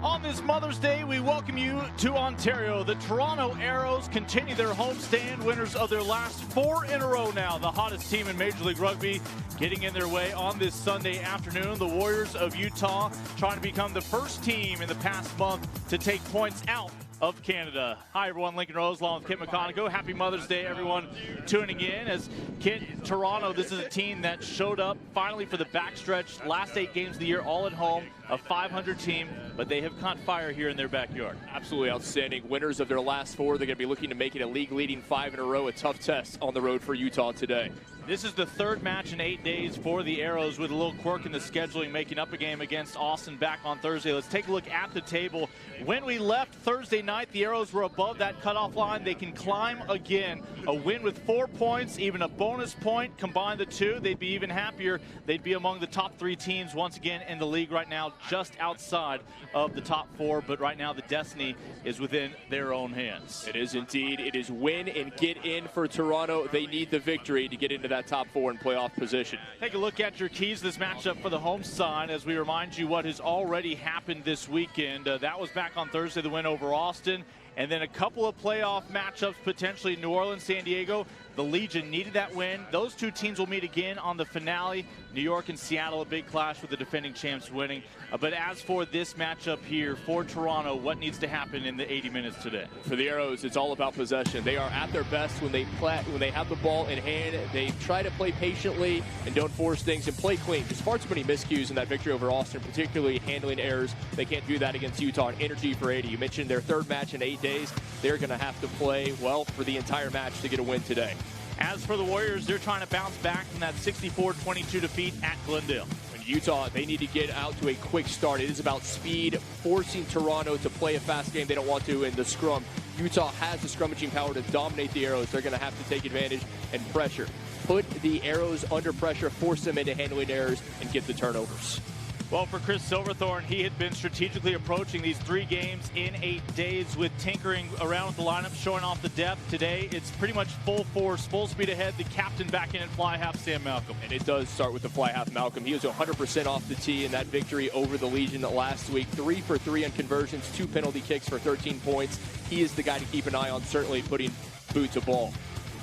On this Mother's Day, we welcome you to Ontario. The Toronto Arrows continue their homestand, winners of their last 4 in a row now. The hottest team in Major League Rugby getting in their way on this Sunday afternoon. The Warriors of Utah trying to become the first team in the past month to take points out of Canada. Hi everyone, Lincoln Rose along with Kit McConaughey. Happy Mother's Day everyone tuning in. As Kit, Toronto, this is a team that showed up finally for the backstretch, last 8 games of the year, all at home, a 500 team, but they have caught fire here in their backyard. Absolutely outstanding. Winners of their last 4. They're going to be looking to make it a league-leading 5 in a row. A tough test on the road for Utah today. This is the 3rd match in 8 days for the Arrows, with a little quirk in the scheduling, making up a game against Austin back on Thursday. Let's take a look at the table. When we left Thursday night, the Arrows were above that cutoff line. They can climb again. A win with 4 points, even a bonus point. Combine the 2, they'd be even happier. They'd be among the top 3 teams once again in the league right now, just outside of the top 4. But right now, the destiny is within their own hands. It is indeed. It is win and get in for Toronto. They need the victory to get into that top 4 in playoff position. Take a look at your keys to this matchup for the home side as we remind you what has already happened this weekend. That was back on Thursday, the win over Austin. And then a couple of playoff matchups, potentially New Orleans, San Diego. The Legion needed that win. Those 2 teams will meet again on the finale. New York and Seattle, a big clash with the defending champs winning. But as for this matchup here for Toronto, what needs to happen in the 80 minutes today? For the Arrows, it's all about possession. They are at their best when they have the ball in hand. They try to play patiently and don't force things and play clean. There's far too many miscues in that victory over Austin, particularly handling errors. They can't do that against Utah. And energy for 80. You mentioned their 3rd match in 8 days. They're going to have to play well for the entire match to get a win today. As for the Warriors, they're trying to bounce back from that 64-22 defeat at Glendale. In Utah, they need to get out to a quick start. It is about speed, forcing Toronto to play a fast game they don't want to in the scrum. Utah has the scrummaging power to dominate the Arrows. They're going to have to take advantage and pressure. Put the Arrows under pressure, force them into handling errors, and get the turnovers. Well, for Chris Silverthorne, he had been strategically approaching these 3 games in 8 days with tinkering around with the lineup, showing off the depth. Today, it's pretty much full force, full speed ahead. The captain back in at fly half, Sam Malcolm. And it does start with the fly half Malcolm. He was 100% off the tee in that victory over the Legion last week. 3 for 3 on conversions, 2 penalty kicks for 13 points. He is the guy to keep an eye on, certainly putting boot to ball.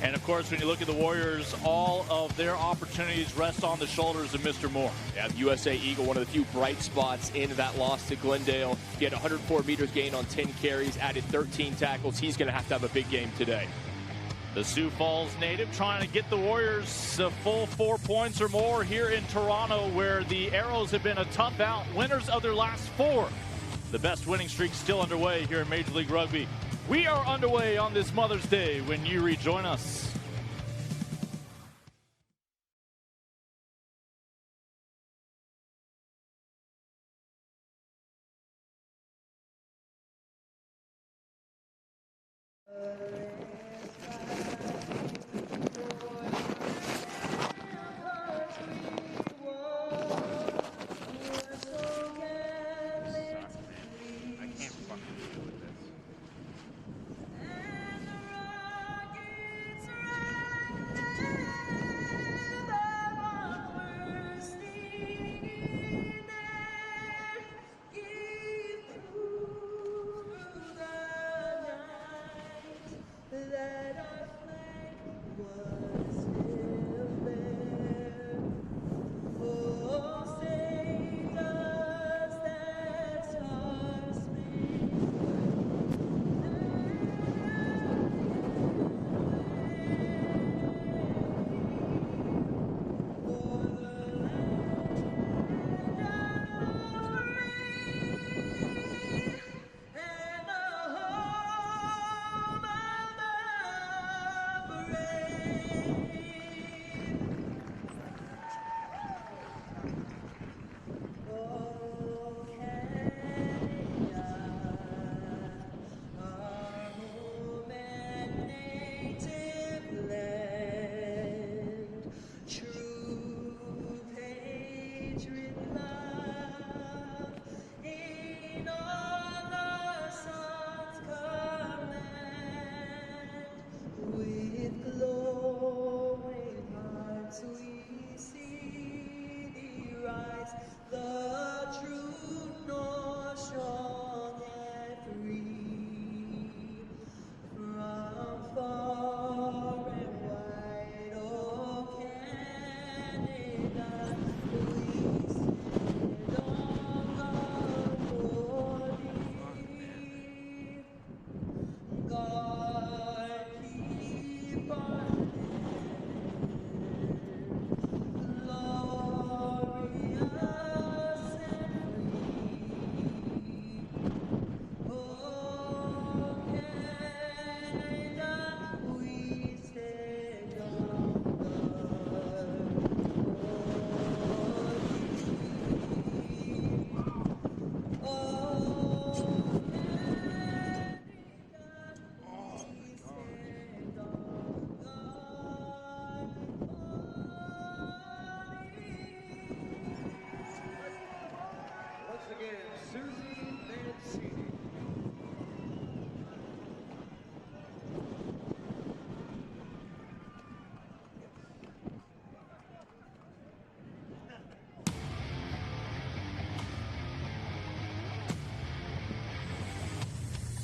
And of course, when you look at the Warriors, all of their opportunities rest on the shoulders of Mr. Moore. Yeah, the USA Eagle, one of the few bright spots in that loss to Glendale. He had 104 meters gained on 10 carries, added 13 tackles. He's going to have a big game today. The Sioux Falls native trying to get the Warriors a full 4 points or more here in Toronto, where the Arrows have been a tough out, winners of their last 4. The best winning streak still underway here in Major League Rugby. We are underway on this Mother's Day when you rejoin us.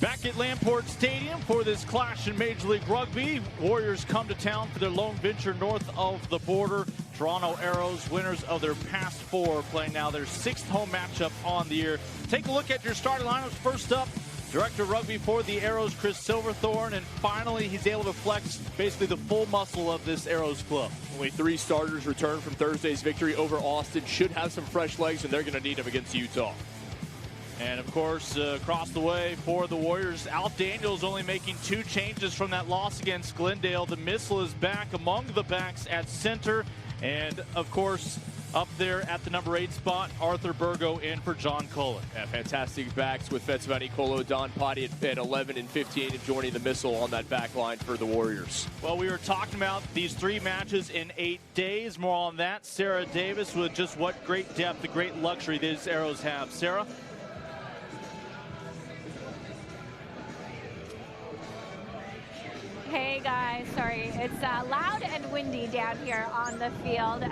Back at Lamport Stadium for this clash in Major League Rugby. Warriors come to town for their lone venture north of the border. Toronto Arrows, winners of their past 4, playing now their 6th home matchup on the year. Take a look at your starting lineups. First up, Director of Rugby for the Arrows, Chris Silverthorne, and finally he's able to flex basically the full muscle of this Arrows club. Only 3 starters return from Thursday's victory over Austin. Should have some fresh legs, and they're going to need them against Utah. And of course, across the way for the Warriors, Al Daniels only making 2 changes from that loss against Glendale. The missile is back among the backs at center. And of course, up there at the number 8 spot, Arthur Burgo in for John Cullen. Yeah, fantastic backs with Fetsvani Colo, Don Potty at 11 and 15, and joining the missile on that back line for the Warriors. Well, we were talking about these 3 matches in 8 days. More on that. Sarah Davis with just what great depth, the great luxury these Arrows have. Sarah? Hey guys, sorry, it's loud and windy down here on the field.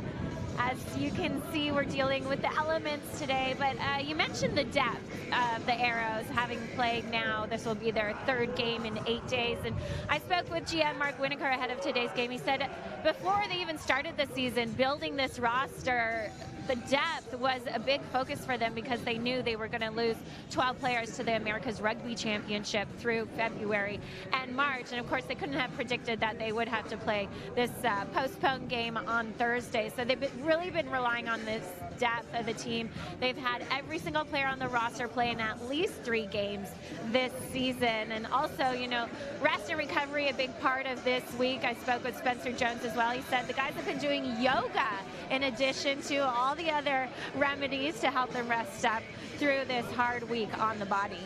As you can see, we're dealing with the elements today, but you mentioned the depth of the Arrows, having played now. This will be their 3rd game in 8 days, and I spoke with GM Mark Winokur ahead of today's game. He said before they even started the season, building this roster, the depth was a big focus for them because they knew they were going to lose 12 players to the America's Rugby Championship through February and March. And of course, they couldn't have predicted that they would have to play this postponed game on Thursday. So they've really been relying on this depth of the team. They've had every single player on the roster playing at least 3 games this season. And also, you know, rest and recovery, a big part of this week. I spoke with Spencer Jones as well. He said the guys have been doing yoga in addition to all the other remedies to help them rest up through this hard week on the body.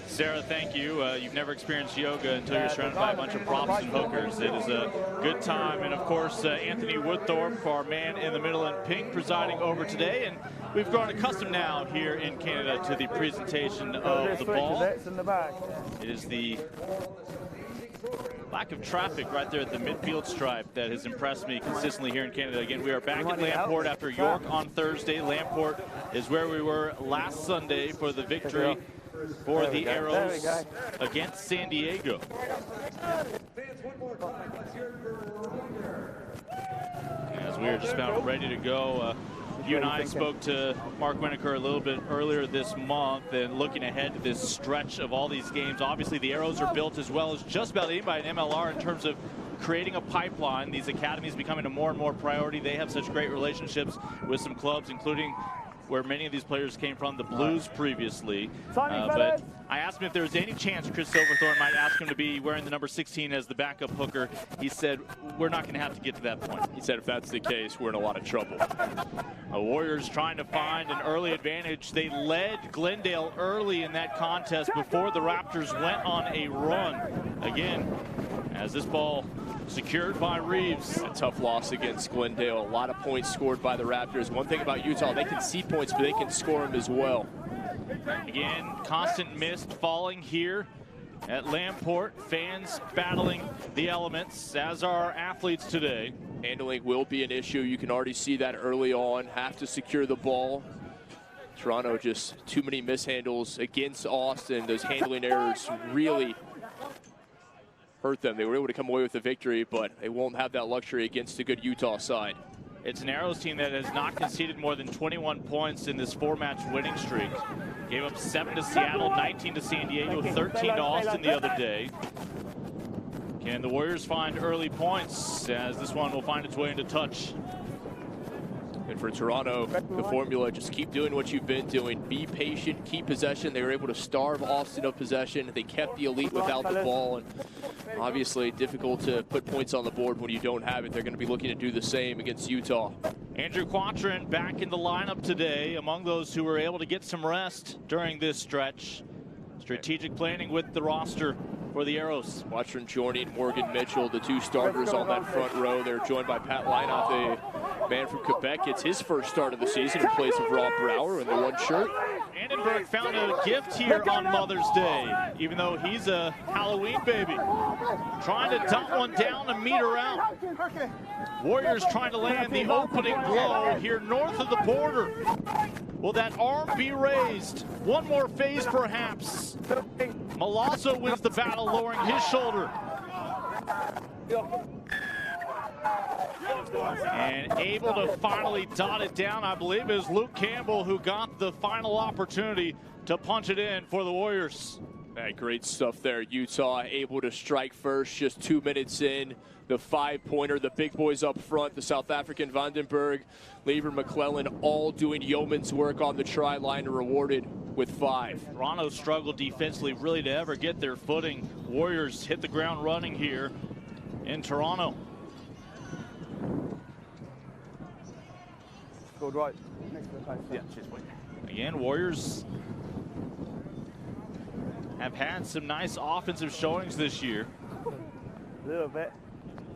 Sarah, thank you. You've never experienced yoga until you're surrounded by a bunch of props and hookers. It is a good time. And of course, Anthony Woodthorpe, our man in the middle in pink, presiding over today. And we've grown accustomed now here in Canada to the presentation of the ball. It is the lack of traffic right there at the midfield stripe that has impressed me consistently here in Canada. Again, we are back at Lamport after York on Thursday. Lamport is where we were last Sunday for the victory for the Arrows against San Diego. As we are just about ready to go, you and I spoke to Mark Winokur a little bit earlier this month, and looking ahead to this stretch of all these games. Obviously, the Arrows are built as well as just about anybody in MLR in terms of creating a pipeline. These academies becoming a more and more priority. They have such great relationships with some clubs, including where many of these players came from, the Blues previously. But I asked him if there was any chance Chris Silverthorne might ask him to be wearing the number 16 as the backup hooker. He said, we're not going to have to get to that point. He said if that's the case, we're in a lot of trouble. The Warriors trying to find an early advantage. They led Glendale early in that contest before the Raptors went on a run. Again, as this ball secured by Reeves. A tough loss against Glendale. A lot of points scored by the Raptors. One thing about Utah, they can see points, but they can score them as well. Again, constant mist falling here at Lamport. Fans battling the elements, as are athletes today. Handling will be an issue. You can already see that early on. Have to secure the ball. Toronto just too many mishandles against Austin. Those handling errors really hurt them. They were able to come away with the victory, but they won't have that luxury against a good Utah side. It's an Arrows team that has not conceded more than 21 points in this 4-match winning streak. Gave up 7 to Seattle, 19 to San Diego, 13 to Austin the other day. Can the Warriors find early points, as this one will find its way into touch? And for Toronto, the formula, just keep doing what you've been doing. Be patient, keep possession. They were able to starve Austin of possession. They kept the elite without the ball. And obviously difficult to put points on the board when you don't have it. They're going to be looking to do the same against Utah. Andrew Quatrin back in the lineup today, among those who were able to get some rest during this stretch. Strategic planning with the roster for the Arrows. Quatrin joining Morgan Mitchell, the 2 starters on that front row. They're joined by Pat Leinhoff, the man from Quebec. It's his first start of the season in place of Rob Brower in the 1 shirt. Annenberg found a gift here on Mother's Day, even though he's a Halloween baby. Trying to dump one down and meet her out. Warriors trying to land the opening blow here north of the border. Will that arm be raised? One more phase, perhaps. Milazzo wins the battle, lowering his shoulder. And able to finally dot it down, I believe, is Luke Campbell, who got the final opportunity to punch it in for the Warriors. Great stuff there. Utah able to strike first, just 2 minutes in. The 5-pointer, the big boys up front, the South African Vandenberg, Lieber McClellan, all doing yeoman's work on the try line, rewarded with 5. Toronto struggled defensively really to ever get their footing. Warriors hit the ground running here in Toronto. Scored right next to the post. Yeah, just wait. Again, Warriors have had some nice offensive showings this year. A little bit.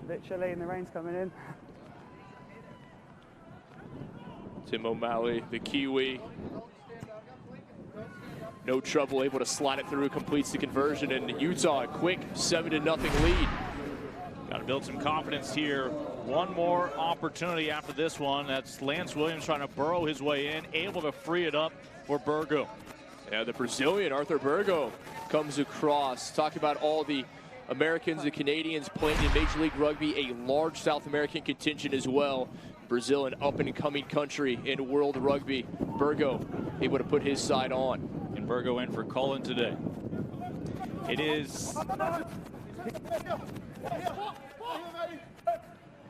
A bit chilly and the rain's coming in. Tim O'Malley, the Kiwi. No trouble, able to slide it through, completes the conversion, and Utah a quick 7-0 lead. Got to build some confidence here. One more opportunity after this one. That's Lance Williams trying to burrow his way in, able to free it up for Burgo. Yeah, the Brazilian, Arthur Burgo, comes across. Talk about all the Americans and Canadians playing in Major League Rugby, a large South American contingent as well. Brazil, an up-and-coming country in world rugby. Burgo able to put his side on. And Burgo in for Cullen today. It is...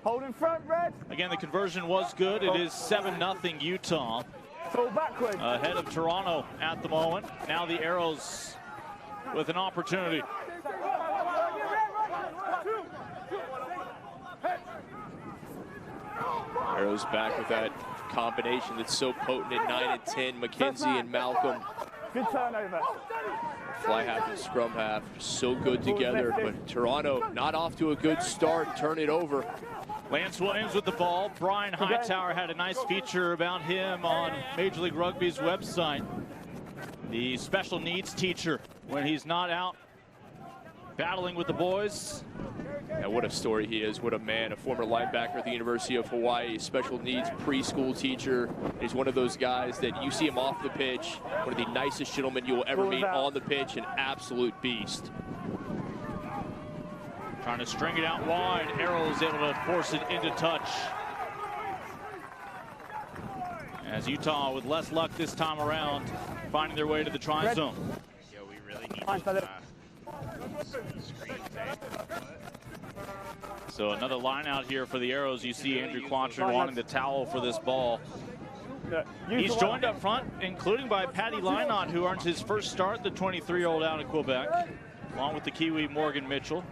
Hold in front, Red. Again, the conversion was good. It is 7-0 Utah. Fall backward. Ahead of Toronto at the moment. Now the Arrows with an opportunity. Arrows back with that combination that's so potent at 9 and 10. McKenzie and Malcolm. Good turnover. Fly half and scrum half, so good together. But Toronto not off to a good start. Turn it over. Lance Williams with the ball. Brian Hightower had a nice feature about him on Major League Rugby's website. The special needs teacher when he's not out battling with the boys. Yeah, what a story he is. What a man. A former linebacker at the University of Hawaii, special needs preschool teacher. He's one of those guys that you see him off the pitch, one of the nicest gentlemen you will ever meet on the pitch, an absolute beast. Trying to string it out wide. Arrows able to force it into touch. As Utah, with less luck this time around, finding their way to the try zone. Yo, we really need those, screens, eh? So another line out here for the Arrows. You see Andrew Quantren wanting the towel for this ball. He's joined up front, including by Paddy Lynott, who earns his first start, the 23-year-old out of Quebec, along with the Kiwi Morgan Mitchell.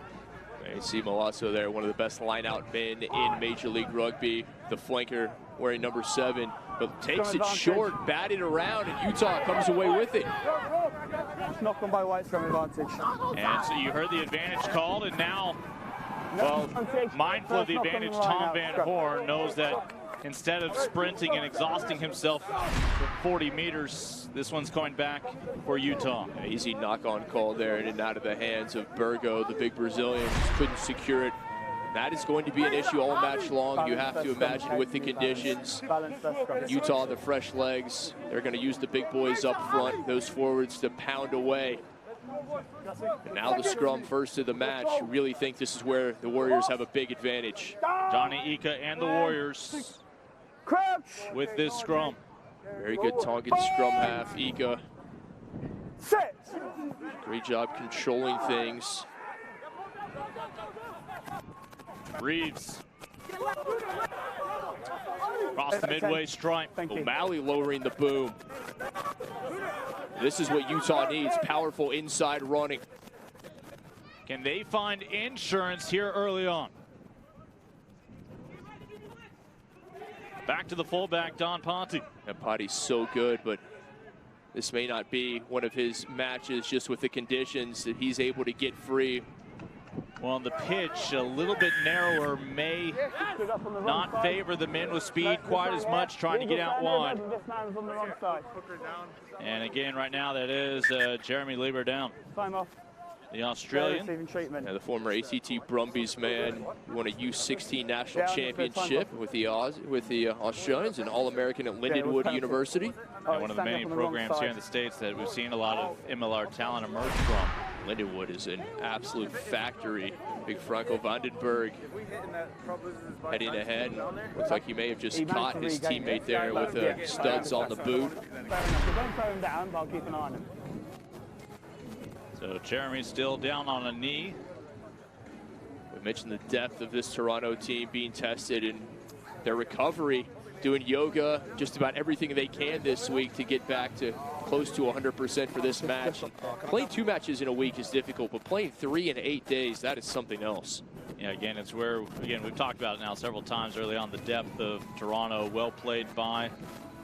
You see Milazzo there, one of the best line-out men in Major League Rugby. The flanker wearing number 7, but takes it short, batted around, and Utah comes away with it. Knock on by White, scrum advantage. And so you heard the advantage called, and now, well, mindful of the advantage, Tom Van Horn knows that instead of sprinting and exhausting himself for 40 meters, this one's going back for Utah. Easy knock-on call there, and out of the hands of Burgo, the big Brazilian. Just couldn't secure it. That is going to be an issue all match long. You have to imagine with the conditions. Utah, the fresh legs, they're going to use the big boys up front, those forwards to pound away. And now the scrum first of the match. You really think this is where the Warriors have a big advantage. Johnny Ika and the Warriors with this scrum. Very good Tongan scrum half, Ika. Great job controlling things. Reeves. Across the midway stripe. O'Malley lowering the boom. This is what Utah needs, powerful inside running. Can they find insurance here early on? Back to the fullback, Don Ponte. And Ponte's so good, but this may not be one of his matches just with the conditions that he's able to get free. Well, the pitch a little bit narrower may not favor the men with speed quite as much, trying to get out wide. And again, right now, that is Jeremy Lieber down. Time off. the Australian. Receiving treatment. And the former ACT Brumbies man, who won a U16 national championship with the Australians, and All-American at Lindenwood University. And one of the many programs here in the States that we've seen a lot of MLR talent emerge from. Lindenwood is an absolute factory. Big Franco Vandenberg heading ahead. Looks like he may have just caught his teammate there with studs on the boot. Don't throw him down, but I'll keep an eye on him. So Jeremy's still down on a knee. We mentioned the depth of this Toronto team being tested and their recovery, doing yoga, just about everything they can this week to get back to close to 100% for this match. And playing 2 matches in a week is difficult, but playing 3 in 8 days, that is something else. Yeah, again, it's where, again, we've talked about it now several times early on, the depth of Toronto, well played by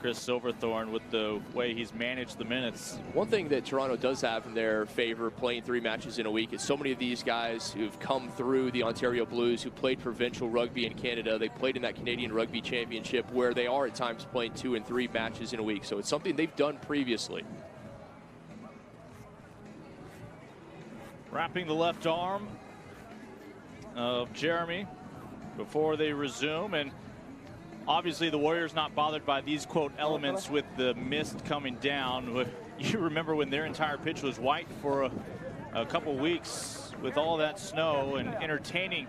Chris Silverthorne with the way he's managed the minutes. One thing that Toronto does have in their favor playing 3 matches in a week is so many of these guys who've come through the Ontario Blues, who played provincial rugby in Canada, they played in that Canadian Rugby Championship where they are at times playing 2 and 3 matches in a week. So it's something they've done previously. Wrapping the left arm of Jeremy before they resume, and obviously the Warriors not bothered by these, quote, elements with the mist coming down. You remember when their entire pitch was white for a couple weeks with all that snow, and entertaining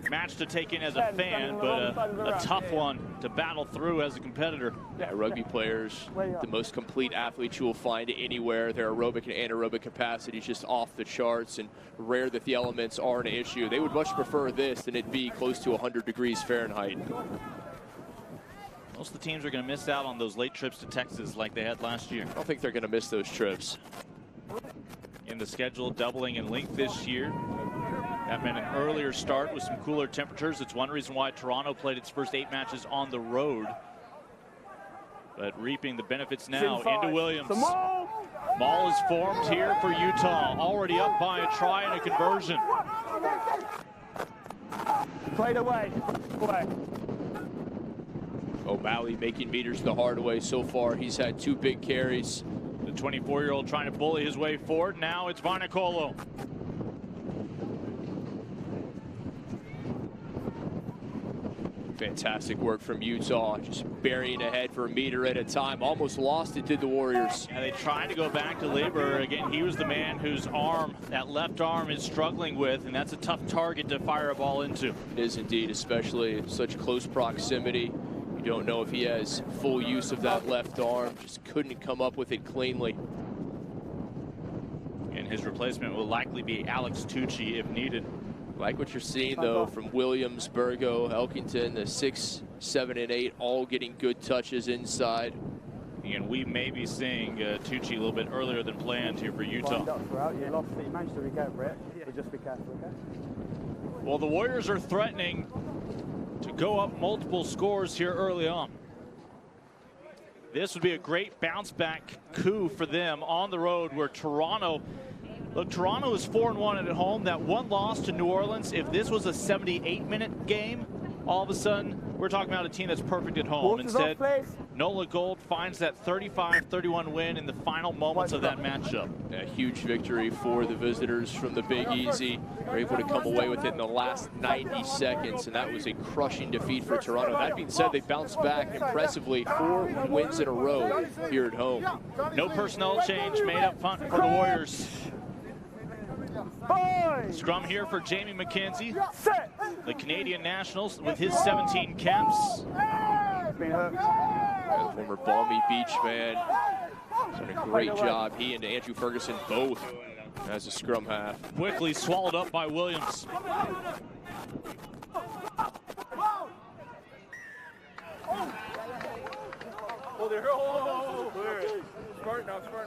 match to take in as a fan, but a tough one to battle through as a competitor. Yeah, rugby players, the most complete athletes you will find anywhere. Their aerobic and anaerobic capacity is just off the charts, and rare that the elements are an issue. They would much prefer this than it be close to 100 degrees Fahrenheit. Most of the teams are going to miss out on those late trips to Texas like they had last year. I don't think they're going to miss those trips. In the schedule, doubling in length this year. That meant an earlier start with some cooler temperatures. It's one reason why Toronto played its first 8 matches on the road. But reaping the benefits now into Williams. Ball is formed here for Utah. Already up by a try and a conversion. Played away. O'Malley making meters the hard way so far. He's had 2 big carries. The 24-year-old trying to bully his way forward. Now it's Varnicolo. Fantastic work from Utah, just burying ahead for a meter at a time. Almost lost it, did the Warriors. And they tried to go back to Lieber. Again, he was the man whose arm, that left arm, is struggling with, and that's a tough target to fire a ball into. It is indeed, especially in such close proximity. You don't know if he has full use of that left arm. Just couldn't come up with it cleanly. And his replacement will likely be Alex Tucci if needed. Like what you're seeing, though, from Williams, Burgo, Elkington, the 6, 7, and 8, all getting good touches inside. And we may be seeing Tucci a little bit earlier than planned here for Utah. You lost it. You managed to recover it. But just be careful, okay? Well, the Warriors are threatening to go up multiple scores here early on. This would be a great bounce-back coup for them on the road, where Toronto... Look, Toronto is 4-1 at home. That one loss to New Orleans, if this was a 78-minute game, all of a sudden, we're talking about a team that's perfect at home. Instead, Nola Gold finds that 35-31 win in the final moments of that matchup. A huge victory for the visitors from the Big Easy. They're able to come away with it in the last 90 seconds, and that was a crushing defeat for Toronto. That being said, they bounced back impressively, 4 wins in a row here at home. No personnel change made up front for the Warriors. Scrum here for Jamie McKenzie, the Canadian Nationals, with his 17 caps. The former Balmy Beach man. He's done a great job. He and Andrew Ferguson both as a scrum half. Quickly swallowed up by Williams. Smart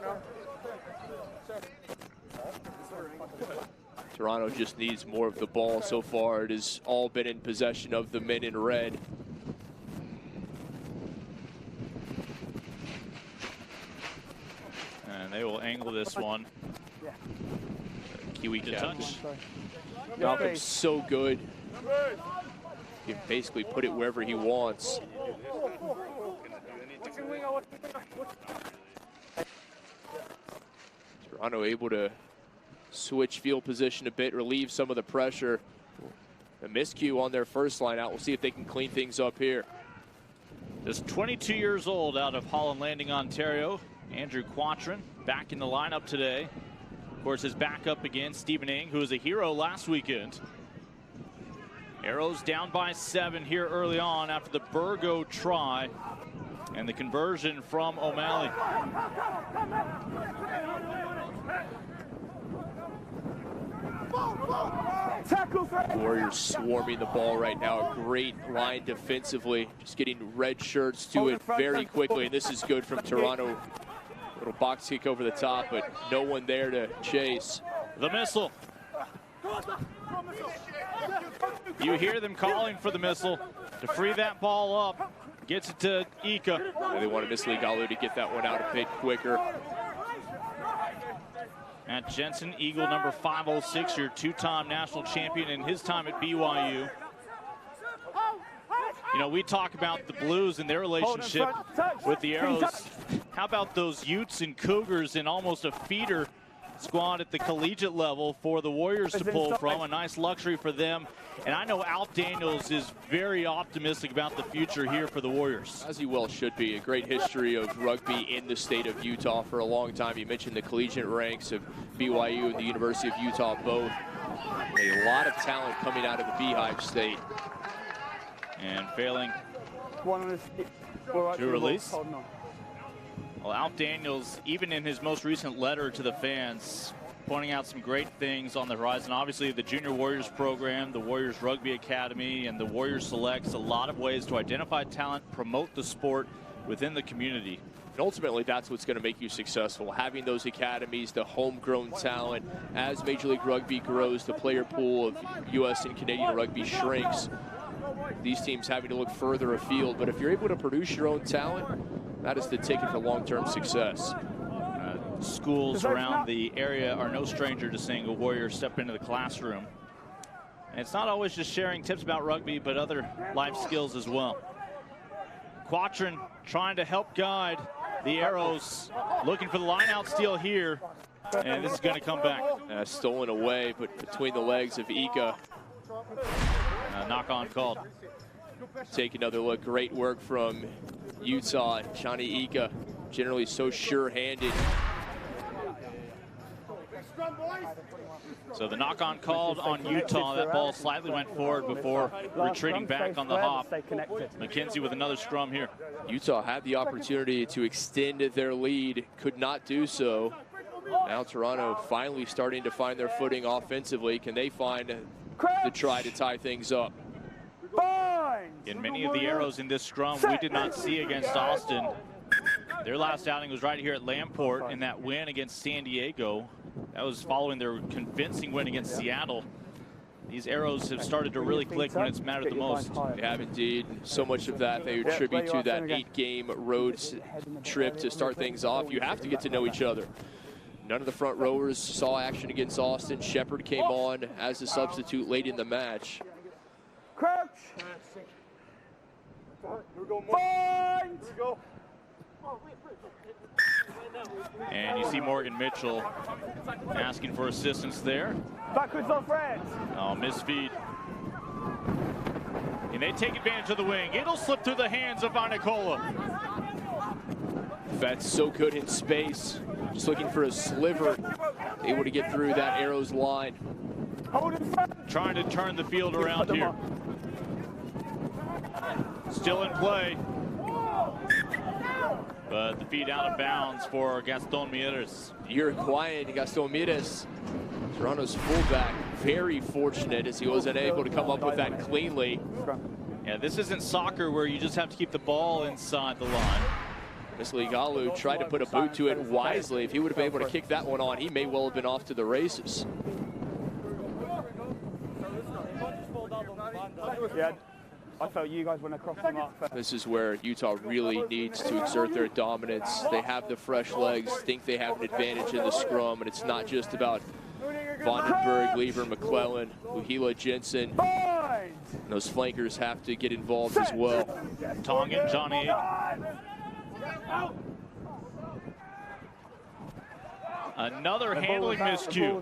now. Toronto just needs more of the ball so far. It has all been in possession of the men in red. And they will angle this one. Kiwi to captain. touch. Malcolm's so good. He can basically put it wherever he wants. Toronto able to switch field position a bit, relieve some of the pressure. A miscue on their first line out. We'll see if they can clean things up here. Just 22 years old out of Holland Landing, Ontario. Andrew Quatrin back in the lineup today. Of course, his backup again, Stephen Ng, who was a hero last weekend. Arrows down by 7 here early on after the Burgo try and the conversion from O'Malley. Warriors swarming the ball right now. A great line defensively. Just getting red shirts to it very quickly. And this is good from Toronto. Little box kick over the top, but no one there to chase. The missile. You hear them calling for the missile to free that ball up. Gets it to Ika. And they want to miss Galu to get that one out a bit quicker. Matt Jensen, Eagle number 506, your two-time national champion in his time at BYU. You know, we talk about the Blues and their relationship with the Arrows. How about those Utes and Cougars in almost a feeder squad at the collegiate level for the Warriors to pull from? A nice luxury for them. And I know Alf Daniels is very optimistic about the future here for the Warriors. As he well should be. A great history of rugby in the state of Utah for a long time. You mentioned the collegiate ranks of BYU and the University of Utah both. A lot of talent coming out of the Beehive State. And failing to release. Well, Alf Daniels, even in his most recent letter to the fans, pointing out some great things on the horizon. Obviously, the Junior Warriors program, the Warriors Rugby Academy, and the Warriors Selects, a lot of ways to identify talent, promote the sport within the community. And ultimately, that's what's going to make you successful. Having those academies, the homegrown talent. As Major League Rugby grows, the player pool of U.S. and Canadian rugby shrinks. These teams having to look further afield. But if you're able to produce your own talent, that is the ticket for long-term success. Schools around the area are no stranger to seeing a Warrior step into the classroom. And it's not always just sharing tips about rugby, but other life skills as well. Quatrin trying to help guide the Arrows, looking for the line-out steal here. And this is going to come back. Stolen away, but between the legs of Ika. Knock-on called. Take another look. Great work from Utah. Johnny Ika, generally so sure-handed. So the knock-on called on Utah. That ball slightly went forward before retreating back on the hop. McKenzie with another scrum here. Utah had the opportunity to extend their lead, could not do so. Now Toronto finally starting to find their footing offensively. Can they find the try to tie things up? In many of the Arrows in this scrum we did not see against Austin. Their last outing was right here at Lamport in that win against San Diego. That was following their convincing win against Seattle. These Arrows have started to really click when it's mattered the most. They have indeed. So much of that they attribute to that 8-game road trip to start things off. You have to get to know each other. None of the front rowers saw action against Austin. Shepard came on as a substitute late in the match. Crouch. Bind. And you see Morgan Mitchell asking for assistance there. Backwards off red. Oh, misfeed. And they take advantage of the wing. It'll slip through the hands of Vanicola. That's so good in space. Just looking for a sliver. Able to get through that Arrows line. Trying to turn the field around here. Still in play. But the feed out of bounds for Gaston Mieres. Uruguayan Gaston Mieres, Toronto's fullback, very fortunate as he was unable to come up with that cleanly. Yeah, this isn't soccer where you just have to keep the ball inside the line. Galu tried to put a boot to it wisely. If he would have been able to kick that one on, he may well have been off to the races. Yeah, I felt you guys went across them up. This is where Utah really needs to exert their dominance. They have the fresh legs, think they have an advantage in the scrum, and it's not just about Vandenberg, Lever, McClellan, Luhila, Jensen. Those flankers have to get involved as well. Tongan, Johnny. Another handling miscue.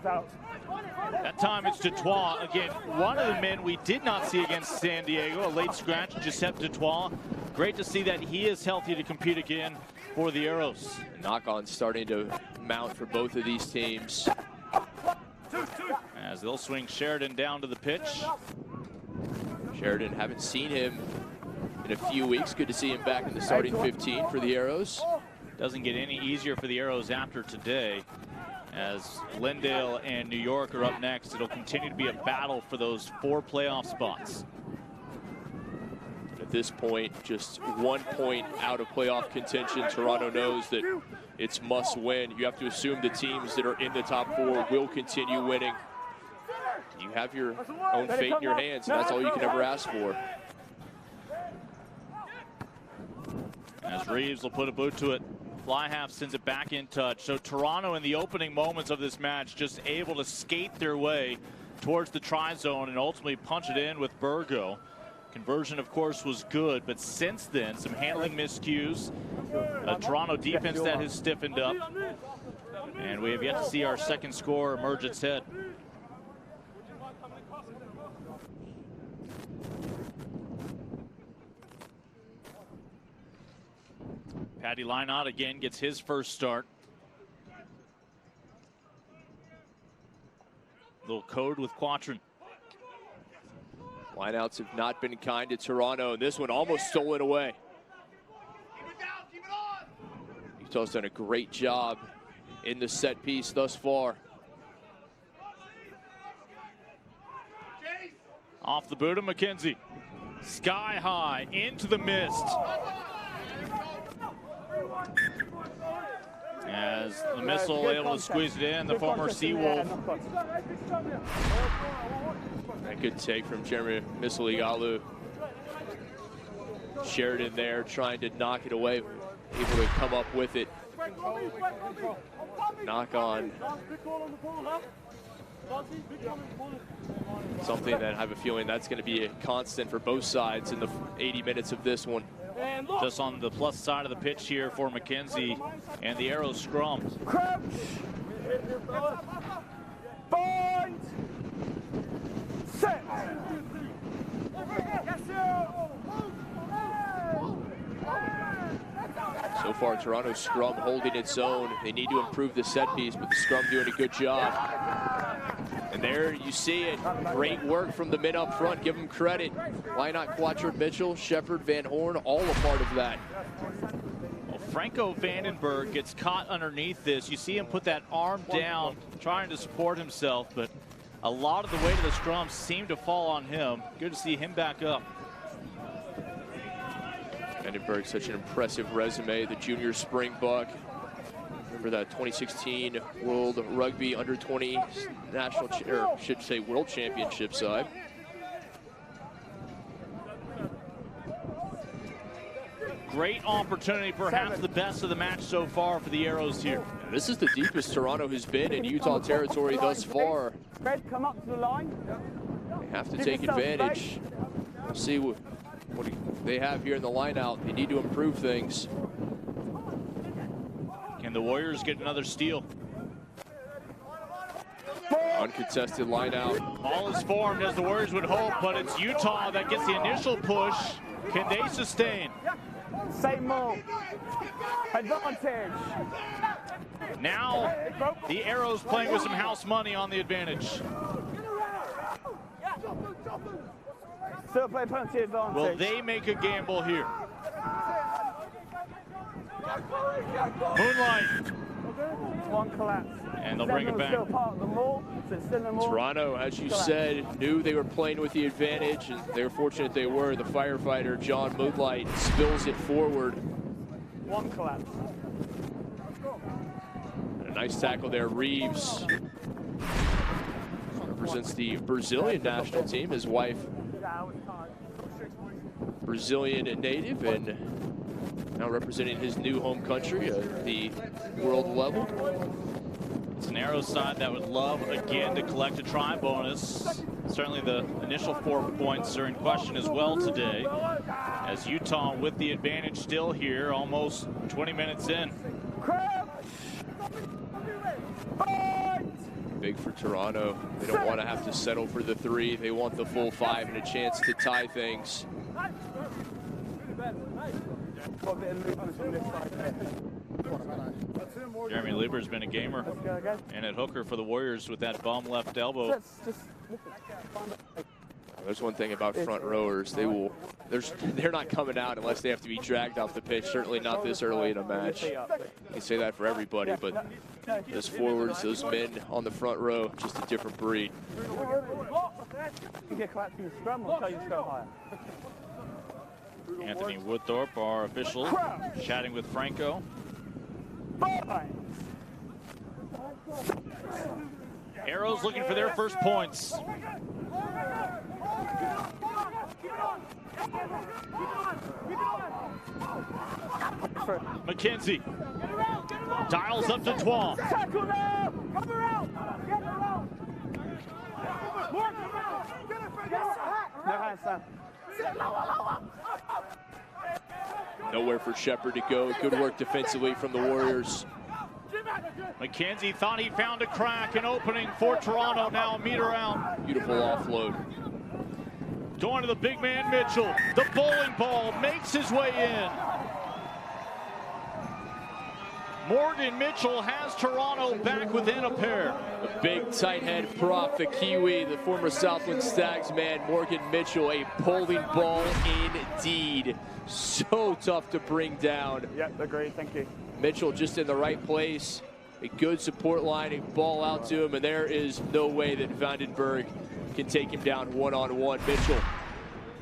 That time it's Dutois. Again, one of the men we did not see against San Diego, a late scratch, Giuseppe Dutois. Great to see that he is healthy to compete again for the Arrows. Knock-on starting to mount for both of these teams. As they'll swing Sheridan down to the pitch. Sheridan, haven't seen him in a few weeks. Good to see him back in the starting 15 for the Arrows. Doesn't get any easier for the Arrows after today. As Glendale and New York are up next, it'll continue to be a battle for those 4 playoff spots. At this point, just 1 point out of playoff contention. Toronto knows that it's must win. You have to assume the teams that are in the top 4 will continue winning. You have your own fate in your hands, and that's all you can ever ask for. As Reeves will put a boot to it. Fly half sends it back in touch. So Toronto in the opening moments of this match just able to skate their way towards the try zone and ultimately punch it in with Burgo. Conversion, of course, was good, but since then, some handling miscues. A Toronto defense that has stiffened up. And we have yet to see our second score emerge its head. Patty Lynott again gets his first start. Little code with Quatrin. Lineouts have not been kind to Toronto, and this one almost stolen away. Utah's done a great job in the set piece thus far. Off the boot of McKenzie. Sky high into the mist. As the missile able to squeeze it in, the former Seawolf. A good take from Jeremy Misiligalu. Sheridan there trying to knock it away, able to come up with it. Knock on. Something that I have a feeling that's going to be a constant for both sides in the 80 minutes of this one. Just on the plus side of the pitch here for McKenzie and the Arrows scrum. Crouch. Bind. Set. So far, Toronto's scrum holding its own. They need to improve the set piece, but the scrum doing a good job. And there you see it. Great work from the men up front. Give them credit. Lynott, Quatrin, Mitchell, Shepard, Van Horn, all a part of that. Well, Franco Vandenberg gets caught underneath this. You see him put that arm down, trying to support himself, but a lot of the weight of the scrum seemed to fall on him. Good to see him back up. Vandenberg, such an impressive resume, the junior Springbuck. Remember that 2016 World Rugby Under-20 national, or should say World Championship side. Great opportunity, perhaps the best of the match so far for the Arrows here. And this is the deepest Toronto has been in Utah territory thus far. Fred, come up to the line. They have to take advantage. We'll see what they have here in the line out. They need to improve things. Can the Warriors get another steal? Uncontested line out. Ball is formed as the Warriors would hope, but it's Utah that gets the initial push. Can they sustain? Same move. Advantage. Now the Arrows playing with some house money on the advantage. Still play penalty advantage. Will they make a gamble here? Moonlight. One collapse. And they'll bring it back. Still part of the mall, so it's still in the mall. Toronto, as you said, knew they were playing with the advantage, and they were fortunate they were. The firefighter, John Moonlight, spills it forward. One collapse. And a nice tackle there, Reeves. Represents the Brazilian national team. His wife, Brazilian native, and now representing his new home country at the world level. It's an Arrows side that would love, again, to collect a try bonus. Certainly the initial 4 points are in question as well today. As Utah with the advantage still here, almost 20 minutes in. Big for Toronto. They don't want to have to settle for the 3. They want the full 5 and a chance to tie things. Jeremy Lieber's been a gamer and at hooker for the Warriors with that bomb left elbow. There's one thing about front rowers. They're not coming out unless they have to be dragged off the pitch. Certainly not this early in a match. You can say that for everybody, but those forwards, those men on the front row, just a different breed. Anthony Woodthorpe, our official, chatting with Franco. Arrows looking for their first points. McKenzie dials up to Twan. Nowhere for Shepard to go. Good work defensively from the Warriors. McKenzie thought he found a crack, an opening for Toronto, now a meter out. Beautiful offload. Going to the big man Mitchell. The bowling ball makes his way in. Morgan Mitchell has Toronto back within a pair. A big tight head prop, the Kiwi, the former Southland Stags man, Morgan Mitchell, a bowling ball indeed. So tough to bring down. Yep, agreed, thank you. Mitchell just in the right place, a good support line, a ball out to him, and there is no way that Vandenberg can take him down one-on-one. Mitchell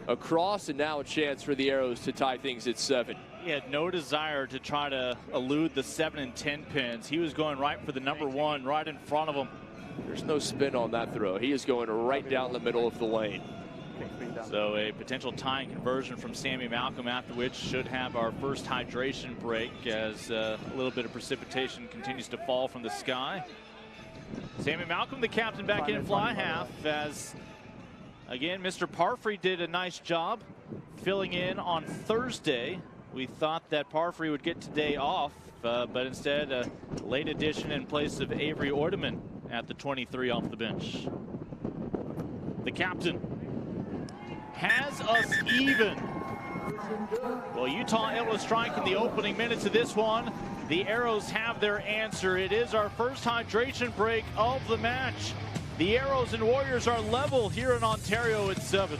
across, and now a chance for the Arrows to tie things at 7. He had no desire to try to elude the 7 and 10 pins. He was going right for the number 1 right in front of him. There's no spin on that throw. He is going right down the middle of the lane. So a potential tying conversion from Sammy Malcolm, after which should have our first hydration break as a little bit of precipitation continues to fall from the sky. Sammy Malcolm, the captain, back in fly half, as again Mr. Parfrey did a nice job filling in on Thursday. We thought that Parfrey would get today off, but instead a late addition in place of Avery Ordeman at the 23 off the bench. The captain has us even. Well, Utah able to strike in the opening minutes of this one. The Arrows have their answer. It is our first hydration break of the match. The Arrows and Warriors are level here in Ontario at 7.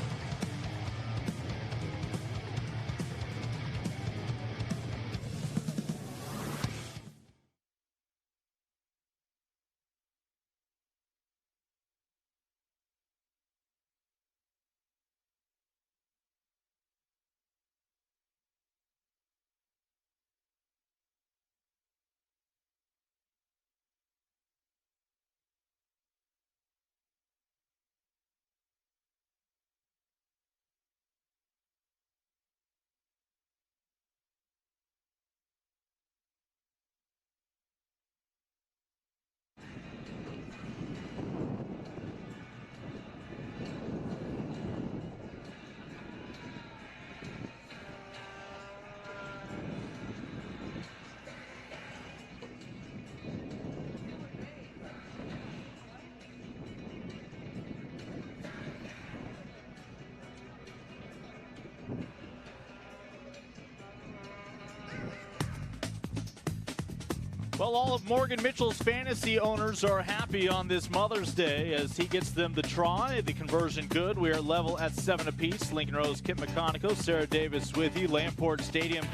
Well, all of Morgan Mitchell's fantasy owners are happy on this Mother's Day as he gets them the try. The conversion good. We are level at 7 apiece. Lincoln Rose, Kip McConico, Sarah Davis with you. Lamport Stadium,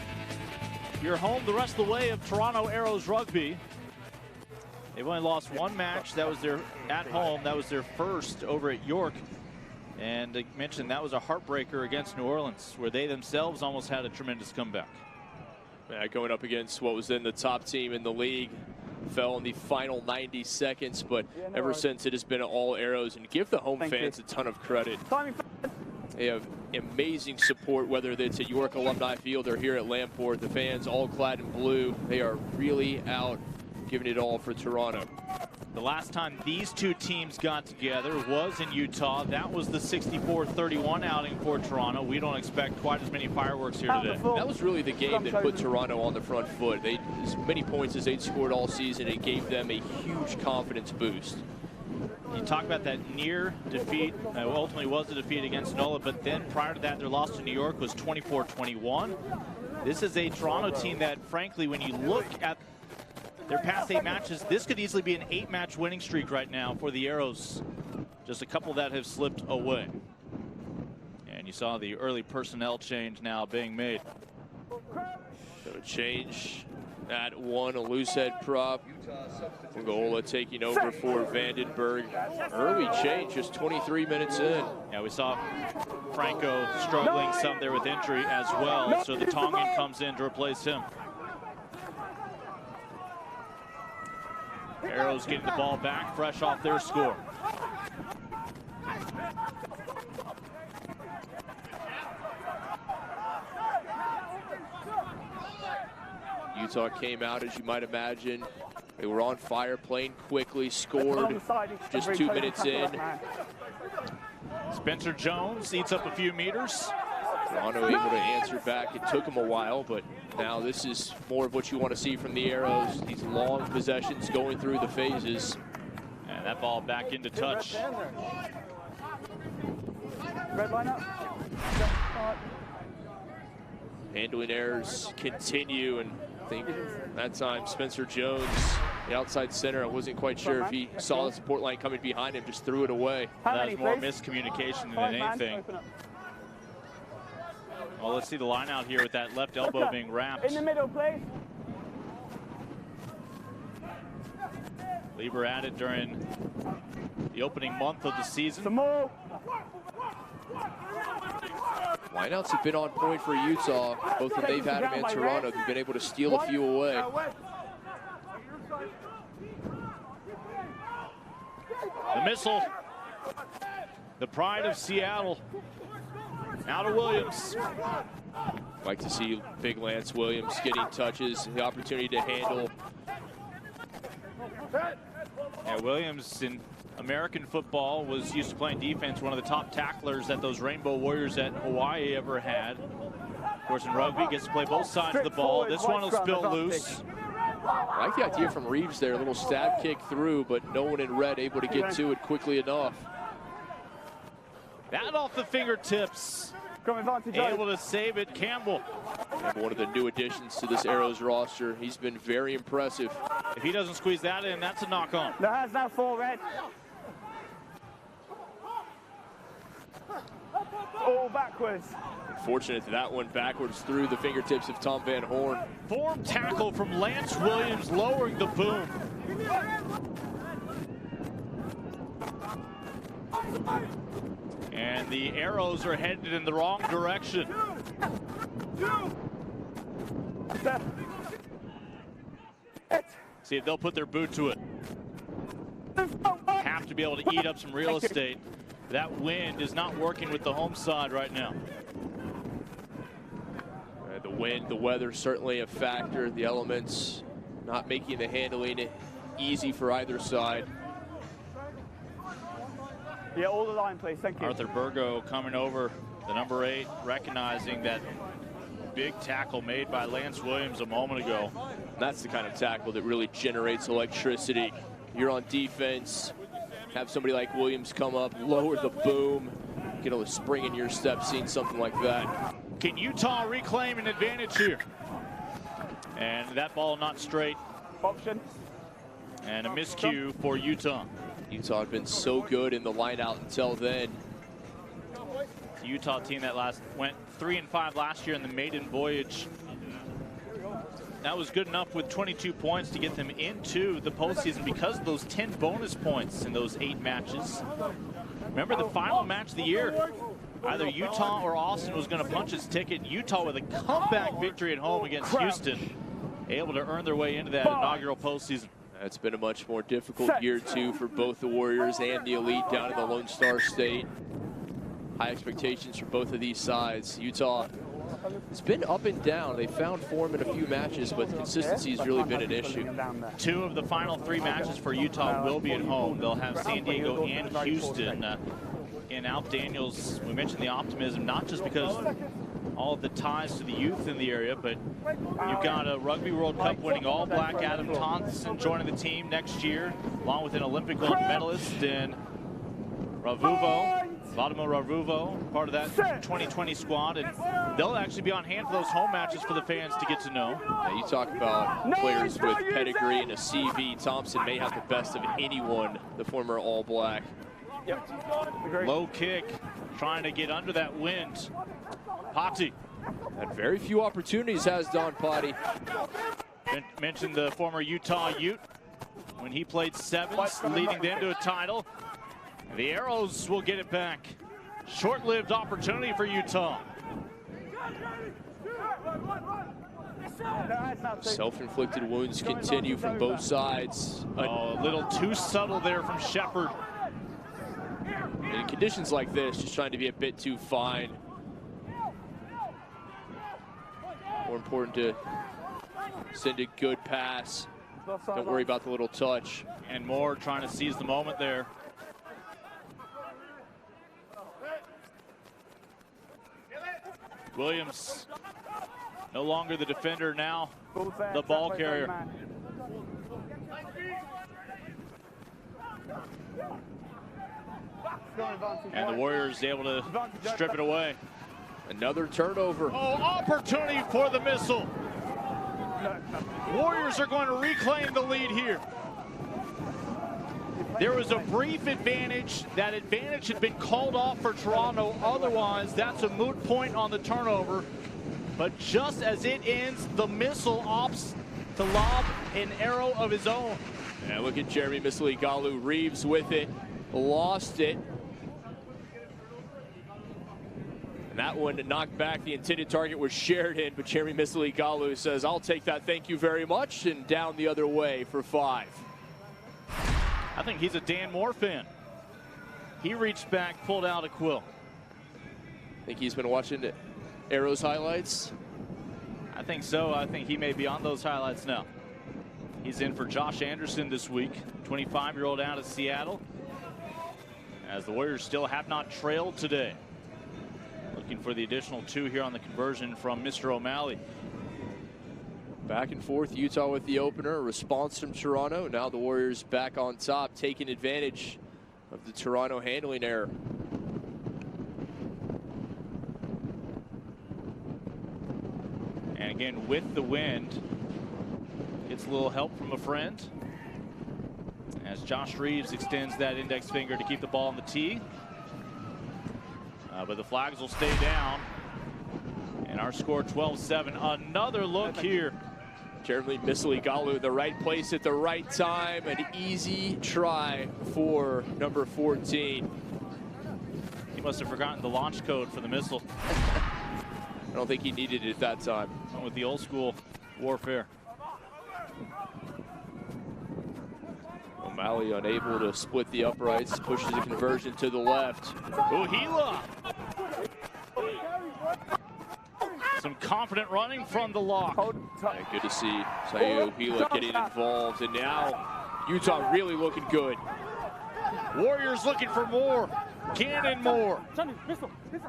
you're home the rest of the way of Toronto Arrows rugby. They've only lost one match. That was their at home. That was their first over at York. And I mentioned that was a heartbreaker against New Orleans, where they themselves almost had a tremendous comeback. Yeah, going up against what was then the top team in the league. Fell in the final 90 seconds, but ever since it has been all Arrows. And give the home fans a ton of credit. They have amazing support, whether it's at York Alumni Field or here at Lamport. The fans all clad in blue. They are really out giving it all for Toronto. The last time these two teams got together was in Utah. That was the 64-31 outing for Toronto. We don't expect quite as many fireworks here today. That was really the game that put Toronto on the front foot. As many points as they'd scored all season, it gave them a huge confidence boost. You talk about that near defeat. Ultimately was a defeat against NOLA, but then prior to that, their loss to New York was 24-21. This is a Toronto team that, frankly, when you look at their past 8 matches, this could easily be an 8-match winning streak right now for the Arrows. Just a couple that have slipped away. And you saw the early personnel change now being made. So a change at 1, a loose head prop. Gola taking over for Vandenberg. Early change, just 23 minutes in. Yeah, we saw Franco struggling some there with injury as well. So the Tongan comes in to replace him. Arrows getting the ball back, fresh off their score. Utah came out, as you might imagine. They were on fire, playing quickly, scored just 2 minutes in. Spencer Jones eats up a few meters. Toronto able to answer back. It took them a while, but now this is more of what you want to see from the Arrows. These long possessions going through the phases. And that ball back into touch. Red line up. Handling errors continue, and I think that time Spencer Jones, the outside center, I wasn't quite sure if he saw the support line coming behind him, just threw it away. That was more miscommunication than anything. Well, let's see the line out here with that left elbow being wrapped. In the middle, please. Lieber at it during the opening month of the season. Some more. Lineouts have been on point for Utah. Both when they've had them and Toronto, they've been able to steal a few away. The missile, the pride of Seattle. Now to Williams. Like to see big Lance Williams getting touches, the opportunity to handle. Yeah, Williams in American football was used to playing defense, one of the top tacklers that those Rainbow Warriors at Hawaii ever had. Of course, in rugby, gets to play both sides of the ball. This one will spill loose. I like the idea from Reeves there, a little stab kick through, but no one in red able to get to it quickly enough. That off the fingertips. Able to save it, Campbell. And one of the new additions to this Arrows roster. He's been very impressive. If he doesn't squeeze that in, that's a knock on. The hands now 4 red. All backwards. Fortunate that one backwards through the fingertips of Tom Van Horn. Form tackle from Lance Williams, lowering the boom. And the Arrows are headed in the wrong direction. See if they'll put their boot to it. Have to be able to eat up some real estate. That wind is not working with the home side right now. The wind, the weather, certainly a factor. The elements not making the handling easy for either side. Yeah, all the line, please. Thank you. Arthur Burgo coming over, the number 8, recognizing that big tackle made by Lance Williams a moment ago. That's the kind of tackle that really generates electricity. You're on defense, have somebody like Williams come up, lower the boom, get a spring in your step, seeing something like that. Can Utah reclaim an advantage here? And that ball not straight. Option. And a miscue for Utah. Utah had been so good in the line out until then. The Utah team that went 3-5 last year in the maiden voyage. That was good enough with 22 points to get them into the postseason because of those 10 bonus points in those 8 matches. Remember the final match of the year, either Utah or Austin was going to punch its ticket. Utah with a comeback victory at home against Houston, able to earn their way into that inaugural postseason. It's been a much more difficult year, too, for both the Warriors and the Elite down in the Lone Star State. High expectations for both of these sides. Utah it's been up and down. They found form in a few matches, but the consistency has really been an issue. 2 of the final 3 matches for Utah will be at home. They'll have San Diego and Houston. And Alf Daniels, we mentioned the optimism, not just because all of the ties to the youth in the area, but you've got a Rugby World Cup winning All Black Adam Thompson joining the team next year, along with an Olympic gold medalist in Vladimir Ravuvo, part of that 2020 squad, and they'll actually be on hand for those home matches for the fans to get to know. Yeah, you talk about players with pedigree and a CV. Thompson may have the best of anyone, the former All Black. Low kick, trying to get under that wind. Potty. Had very few opportunities, has Don Potty. Mentioned the former Utah Ute when he played sevens, leading them to a title. The Arrows will get it back. Short-lived opportunity for Utah. Self-inflicted wounds continue from both sides. Oh, a little too subtle there from Shepard. In conditions like this, just trying to be a bit too fine. More important to send a good pass. Don't worry about the little touch. And Moore trying to seize the moment there. Williams, no longer the defender, now the ball carrier. And the Warriors able to strip it away. Another turnover. Oh, opportunity for the missile. Warriors are going to reclaim the lead here. There was a brief advantage. That advantage had been called off for Toronto. Otherwise, that's a moot point on the turnover. But just as it ends, the missile opts to lob an arrow of his own. And look at Jeremy Misligalu. Reeves with it, lost it. And that one knocked back. The intended target was Sheridan, but Jeremy Misligalu says, I'll take that, thank you very much, and down the other way for 5. I think he's a Dan Moore fan. He reached back, pulled out a quill. Think he's been watching the Arrows highlights? I think so. I think he may be on those highlights now. He's in for Josh Anderson this week, 25-year-old out of Seattle, as the Warriors still have not trailed today. Looking for the additional 2 here on the conversion from Mr. O'Malley. Back and forth, Utah with the opener, a response from Toronto. Now the Warriors back on top, taking advantage of the Toronto handling error. And again, with the wind, gets a little help from a friend, as Josh Reeves extends that index finger to keep the ball on the tee. But the flags will stay down. And our score 12-7. Another look here. Jeremy Misligalu, the right place at the right time. An easy try for number 14. He must have forgotten the launch code for the missile. I don't think he needed it at that time. Went with the old school warfare. O'Malley unable to split the uprights, pushes the conversion to the left. Uhila. Some confident running from the lock. Yeah, good to see Sayu Uhila getting involved, and now Utah really looking good. Warriors looking for more. Gannon Moore,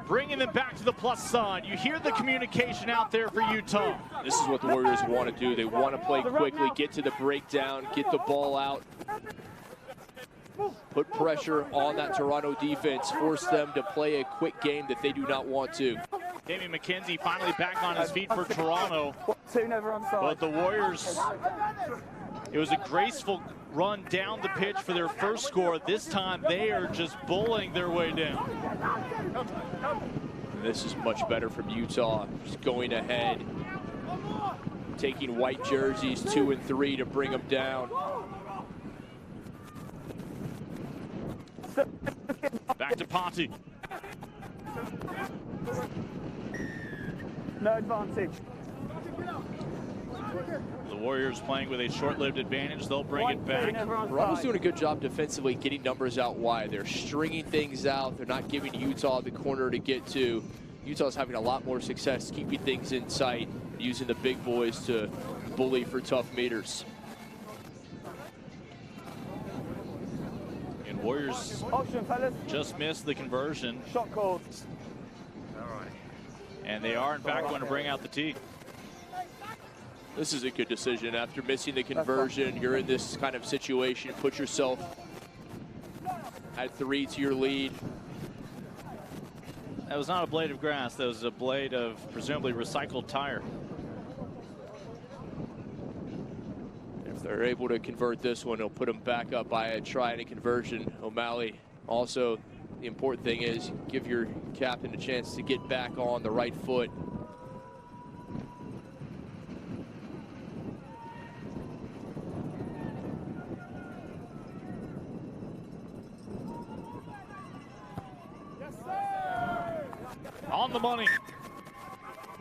bringing them back to the plus side. You hear the communication out there for Utah. This is what the Warriors want to do. They want to play quickly, get to the breakdown, get the ball out, put pressure on that Toronto defense, force them to play a quick game that they do not want to. Damian McKenzie finally back on his feet for Toronto. But the Warriors, it was a graceful run down the pitch for their first score. This time they are just bullying their way down. This is much better from Utah, just going ahead, taking white jerseys 2 and 3 to bring them down. Back to Ponte. No advantage. The Warriors playing with a short-lived advantage. They'll bring it back. Toronto's doing a good job defensively, getting numbers out wide. They're stringing things out. They're not giving Utah the corner to get to. Utah's having a lot more success keeping things in sight, using the big boys to bully for tough meters. And Warriors just missed the conversion. Shot called. And they are, in fact, going to bring out the tee. This is a good decision. After missing the conversion, you're in this kind of situation. Put yourself at 3 to your lead. That was not a blade of grass. That was a blade of presumably recycled tire. If they're able to convert this one, it'll put them back up by a try and a conversion. O'Malley also, the important thing is give your captain a chance to get back on the right foot. On the money.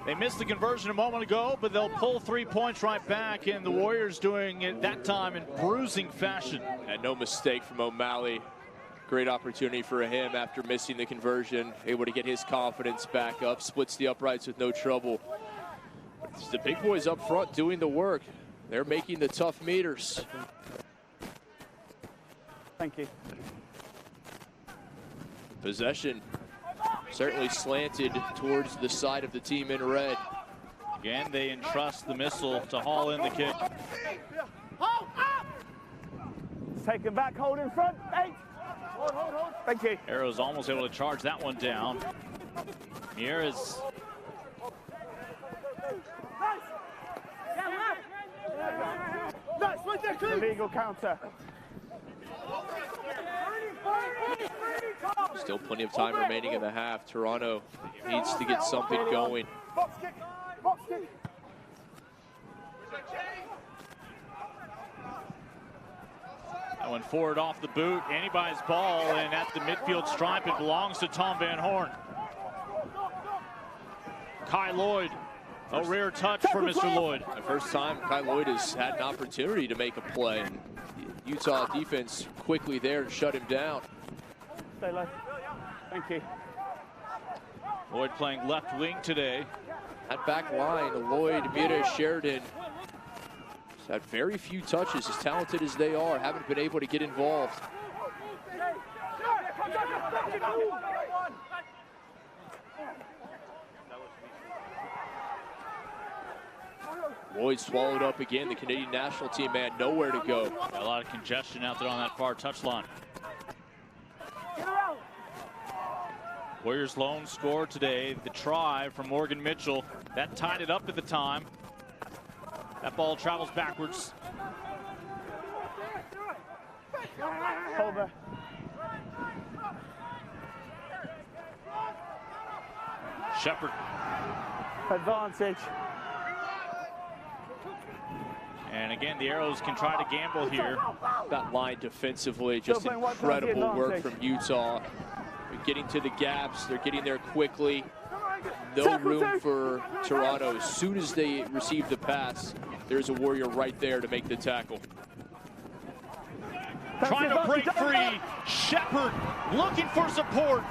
They missed the conversion a moment ago, but they'll pull 3 points right back, and the Warriors doing it that time in bruising fashion. And no mistake from O'Malley. Great opportunity for him after missing the conversion, able to get his confidence back up, splits the uprights with no trouble. It's the big boys up front doing the work. They're making the tough meters. Thank you. Possession certainly slanted towards the side of the team in red. Again, they entrust the missile to haul in the kick. Take him back, hold in front. 8. Hold. Thank you. Arrows almost able to charge that one down. Here is illegal counter. Still plenty of time remaining in the half. Toronto needs to get something going. Box kick. Box kick. that one forward off the boot. Anybody's ball, and at the midfield stripe, it belongs to Tom Van Horn. Kai Lloyd. A rare touch for Mr. Lloyd. The first time Kai Lloyd has had an opportunity to make a play, and Utah defense quickly there to shut him down. Stay low. Thank you. Lloyd playing left wing today. That back line, Lloyd, Mira, Sheridan, has had very few touches, as talented as they are, haven't been able to get involved. Lloyd swallowed up again. The Canadian national team, man, nowhere to go. A lot of congestion out there on that far touchline. Warriors' lone score today, the try from Morgan Mitchell. That tied it up at the time. That ball travels backwards. Over. Shepard. Advantage. And again, the Arrows can try to gamble here. That line defensively, just incredible work from Utah. They're getting to the gaps, they're getting there quickly. No room for Toronto. As soon as they receive the pass, there's a Warrior right there to make the tackle. Trying to break free. Shepard looking for support.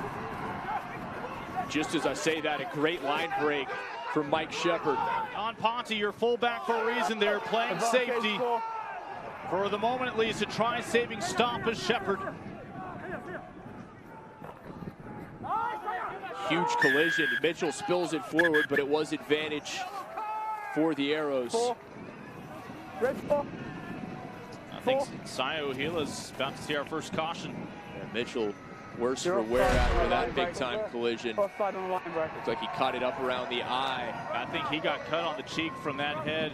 Just as I say that, a great line break from Mike Shepard. On Ponte, your fullback for a reason there, playing safety. For the moment at least, a try-saving stop is Shepard. Huge collision. Mitchell spills it forward, but it was advantage for the Arrows. I think Sayo Hila's about to see our first caution. And Mitchell worse for wear after that big-time collision. Looks like he caught it up around the eye. I think he got cut on the cheek from that head.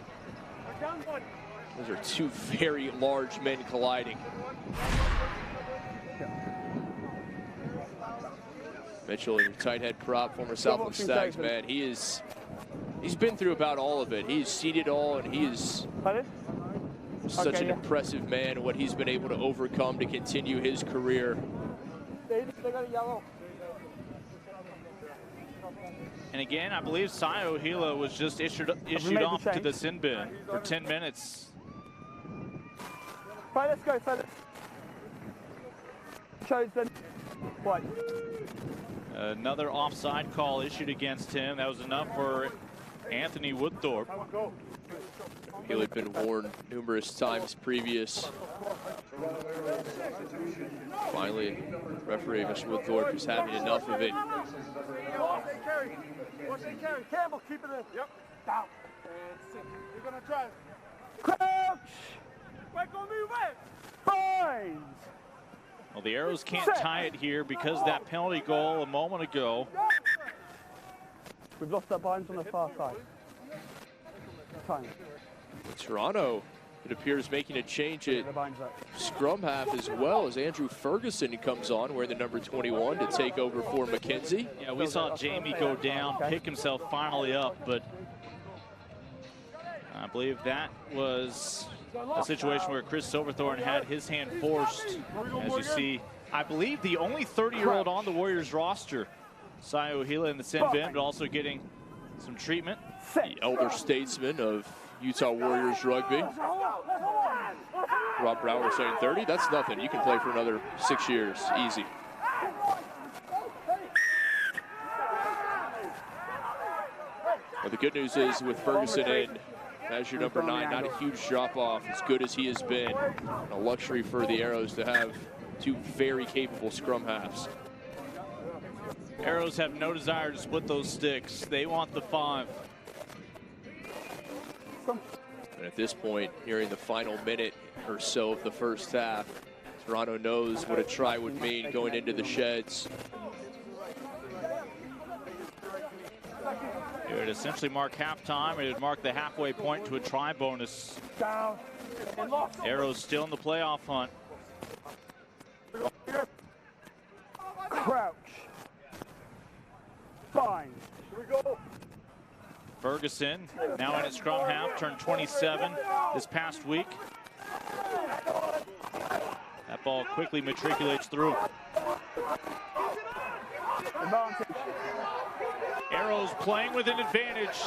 Those are two very large men colliding. Mitchell, your tight head prop, former Southland Stags, man, he's been through about all of it. He's seen it all, and he is such an impressive man, what he's been able to overcome to continue his career. And again, I believe Sayo Hila was just issued off to the sin bin for 10 minutes. Right, let's go, fellas. Chosen. White. Another offside call issued against him. That was enough for Anthony Woodthorpe. He had been warned numerous times previous. Finally, referee Mr. Woodthorpe is having enough of it. Campbell, keep it in. Yep. Down. And sit. You're going to try. Crouch. Back on me, right. Fines. Well, the Arrows can't tie it here because of that penalty goal a moment ago. We've lost our binds on the far side. Time. Toronto, it appears, making a change at scrum half as well, as Andrew Ferguson comes on wearing the number 21 to take over for McKenzie. Yeah, we saw Jamie go down, pick himself finally up, but I believe that was a situation where Chris Silverthorne had his hand forced. As you see, I believe the only 30-year-old on the Warriors roster, Sayo Hila in the Sin Bin, but also getting some treatment. The elder statesman of Utah Warriors rugby. Rob Brower saying 30, that's nothing. You can play for another 6 years, easy. Well, the good news is with Ferguson in as your number 9, not a huge drop-off, as good as he has been. A luxury for the Arrows to have two very capable scrum halves. Arrows have no desire to split those sticks. They want the 5. And at this point, nearing the final minute or so of the first half, Toronto knows what a try would mean going into the sheds. It would essentially mark halftime. It would mark the halfway point to a try bonus. Arrows still in the playoff hunt. Crouch. Fine. Here we go. Ferguson, now in at scrum half, turned 27 this past week. That ball quickly matriculates through. Arrows playing with an advantage.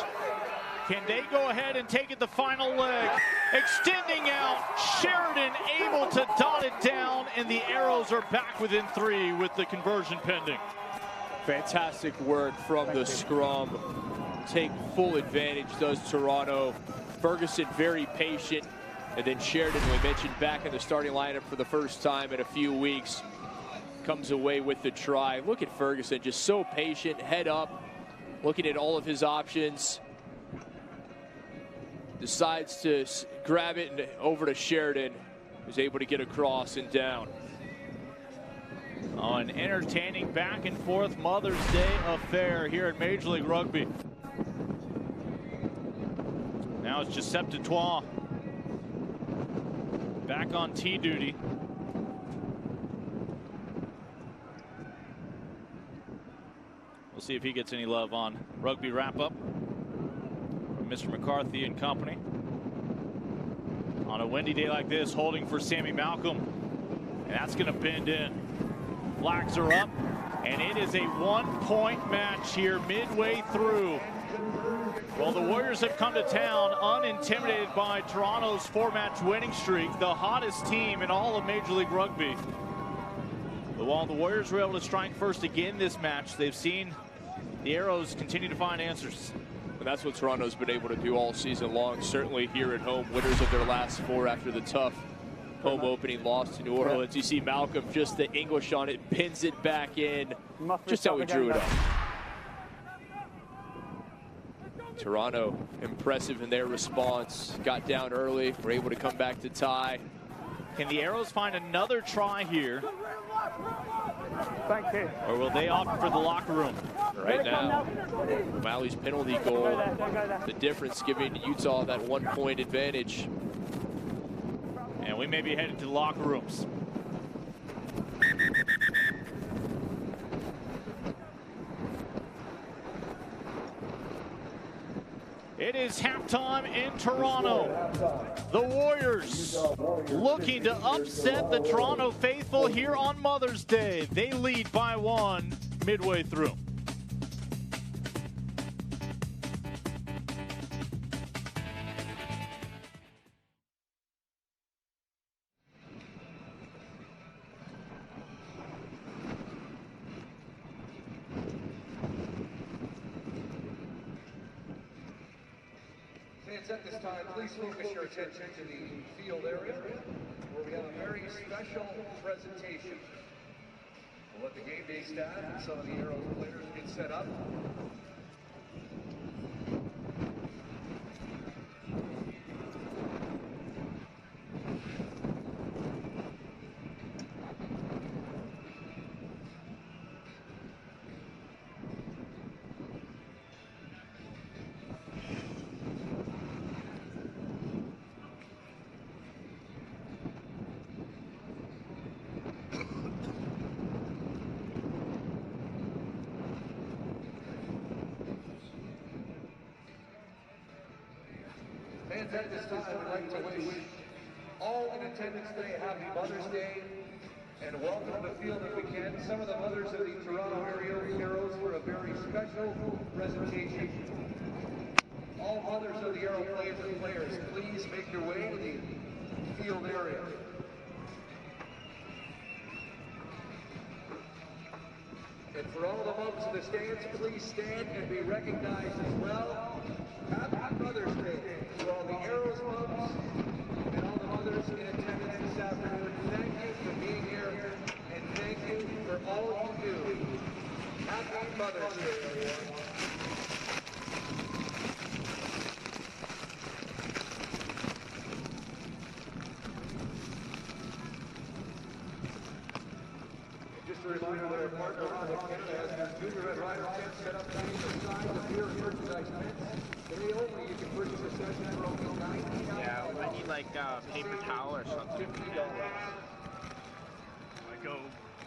Can they go ahead and take it the final leg? Extending out, Sheridan able to dot it down, and the Arrows are back within 3 with the conversion pending. Fantastic work from the scrum. Take full advantage, does Toronto. Ferguson very patient, and then Sheridan, we mentioned, back in the starting lineup for the first time in a few weeks, comes away with the try. Look at Ferguson, just so patient, head up, looking at all of his options. Decides to grab it and over to Sheridan, who's able to get across and down. Oh, an entertaining back and forth Mother's Day affair here at Major League Rugby. Now it's Giuseppe Dutoit back on T duty. We'll see if he gets any love on Rugby Wrap-Up from Mr. McCarthy and company. On a windy day like this, holding for Sammy Malcolm. And that's going to bend in. Flags are up, and it is a 1-point match here midway through. Well, the Warriors have come to town unintimidated by Toronto's 4-match winning streak, the hottest team in all of Major League Rugby. But while the Warriors were able to strike first again this match, they've seen the Arrows continue to find answers. And that's what Toronto's been able to do all season long, certainly here at home. Winners of their last 4 after the tough home opening loss to New Orleans. You see Malcolm, just the English on it, pins it back in, just how he drew it up. Toronto, impressive in their response. Got down early, were able to come back to tie. Can the Arrows find another try here? Thank you. Or will they opt for the locker room? Right now, O'Malley's penalty goal, the difference giving Utah that 1-point advantage. And we may be headed to the locker rooms. It is halftime in Toronto. The Warriors looking to upset the Toronto faithful here on Mother's Day. They lead by 1 midway through. Fans, at this time, please focus your attention to the field area where we have a very special presentation. We'll let the game day staff and some of the Arrows players get set up. Fans, at this time, I'd like to wish all in attendance today a happy Mother's Day and welcome to the field if we can some of the mothers of the Toronto area Arrows for a very special presentation. All mothers of the Arrow players, please make your way to the field area. And for all the moms in the stands, please stand and be recognized as well. Happy Mother's Day to all the Arrows moms and all the mothers in attendance this afternoon. Thank you for being here, and thank you for all you do. Happy Mother's Day, everyone. Just a reminder that our partner Ronald Canada has their Junior Red Rider tent set up today for signs of beer and merchandise tents. Today only you can purchase a session for only $19. Yeah, I need like a paper towel or something. $50. I go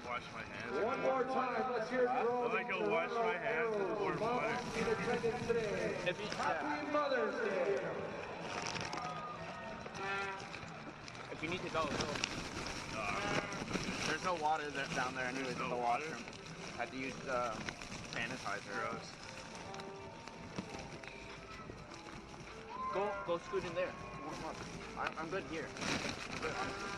wash my hands. One more time, let's hear it for all I go wash my hands with warm water. in attendance today. Happy Mother's Day. If you need to go, there's no water down there anyways in the washroom. Had to use sanitizer. Go scoot in there. I'm good here. I'm good, honestly.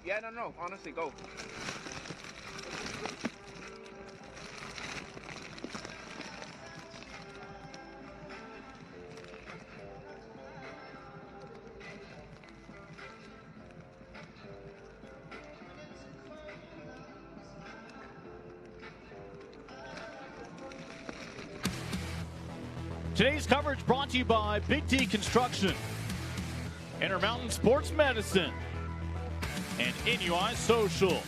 Yeah, no, honestly, go. Today's coverage brought to you by Big T Construction, Intermountain Sports Medicine, and NUI Social.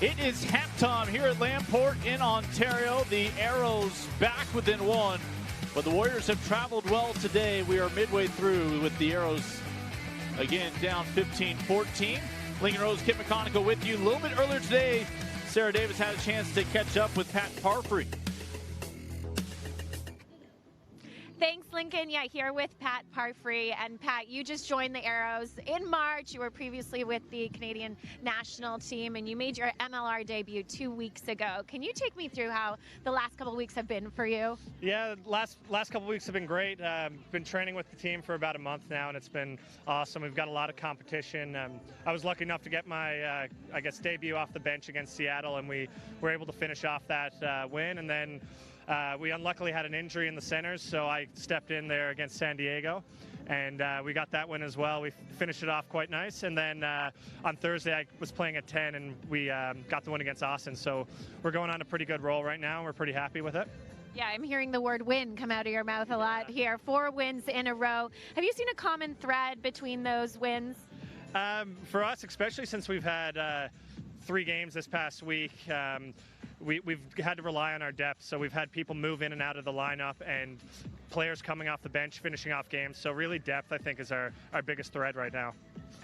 It is halftime here at Lamport in Ontario. The Arrows back within one, but the Warriors have traveled well today. We are midway through with the Arrows again down 15-14. Lincoln Rose, Kit McConical with you. A little bit earlier today, Sarah Davis had a chance to catch up with Pat Parfrey. Thanks, Lincoln. Yeah, here with Pat Parfrey. And Pat, you just joined the Arrows in March. You were previously with the Canadian national team, and you made your MLR debut 2 weeks ago. Can you take me through how the last couple of weeks have been for you? Yeah, last couple of weeks have been great. Been training with the team for about a month now, and it's been awesome. We've got a lot of competition. I was lucky enough to get my, debut off the bench against Seattle, and we were able to finish off that win. And then we unluckily had an injury in the centers, so I stepped in there against San Diego, and we got that win as well. We finished it off quite nice, and then on Thursday I was playing at 10, and we got the win against Austin. So we're going on a pretty good roll right now, and we're pretty happy with it. Yeah, I'm hearing the word win come out of your mouth a lot here. 4 wins in a row. Have you seen a common thread between those wins? For us, especially since we've had 3 games this past week, we've had to rely on our depth. So we've had people move in and out of the lineup, and players coming off the bench, finishing off games. So really depth, I think, is our biggest thread right now.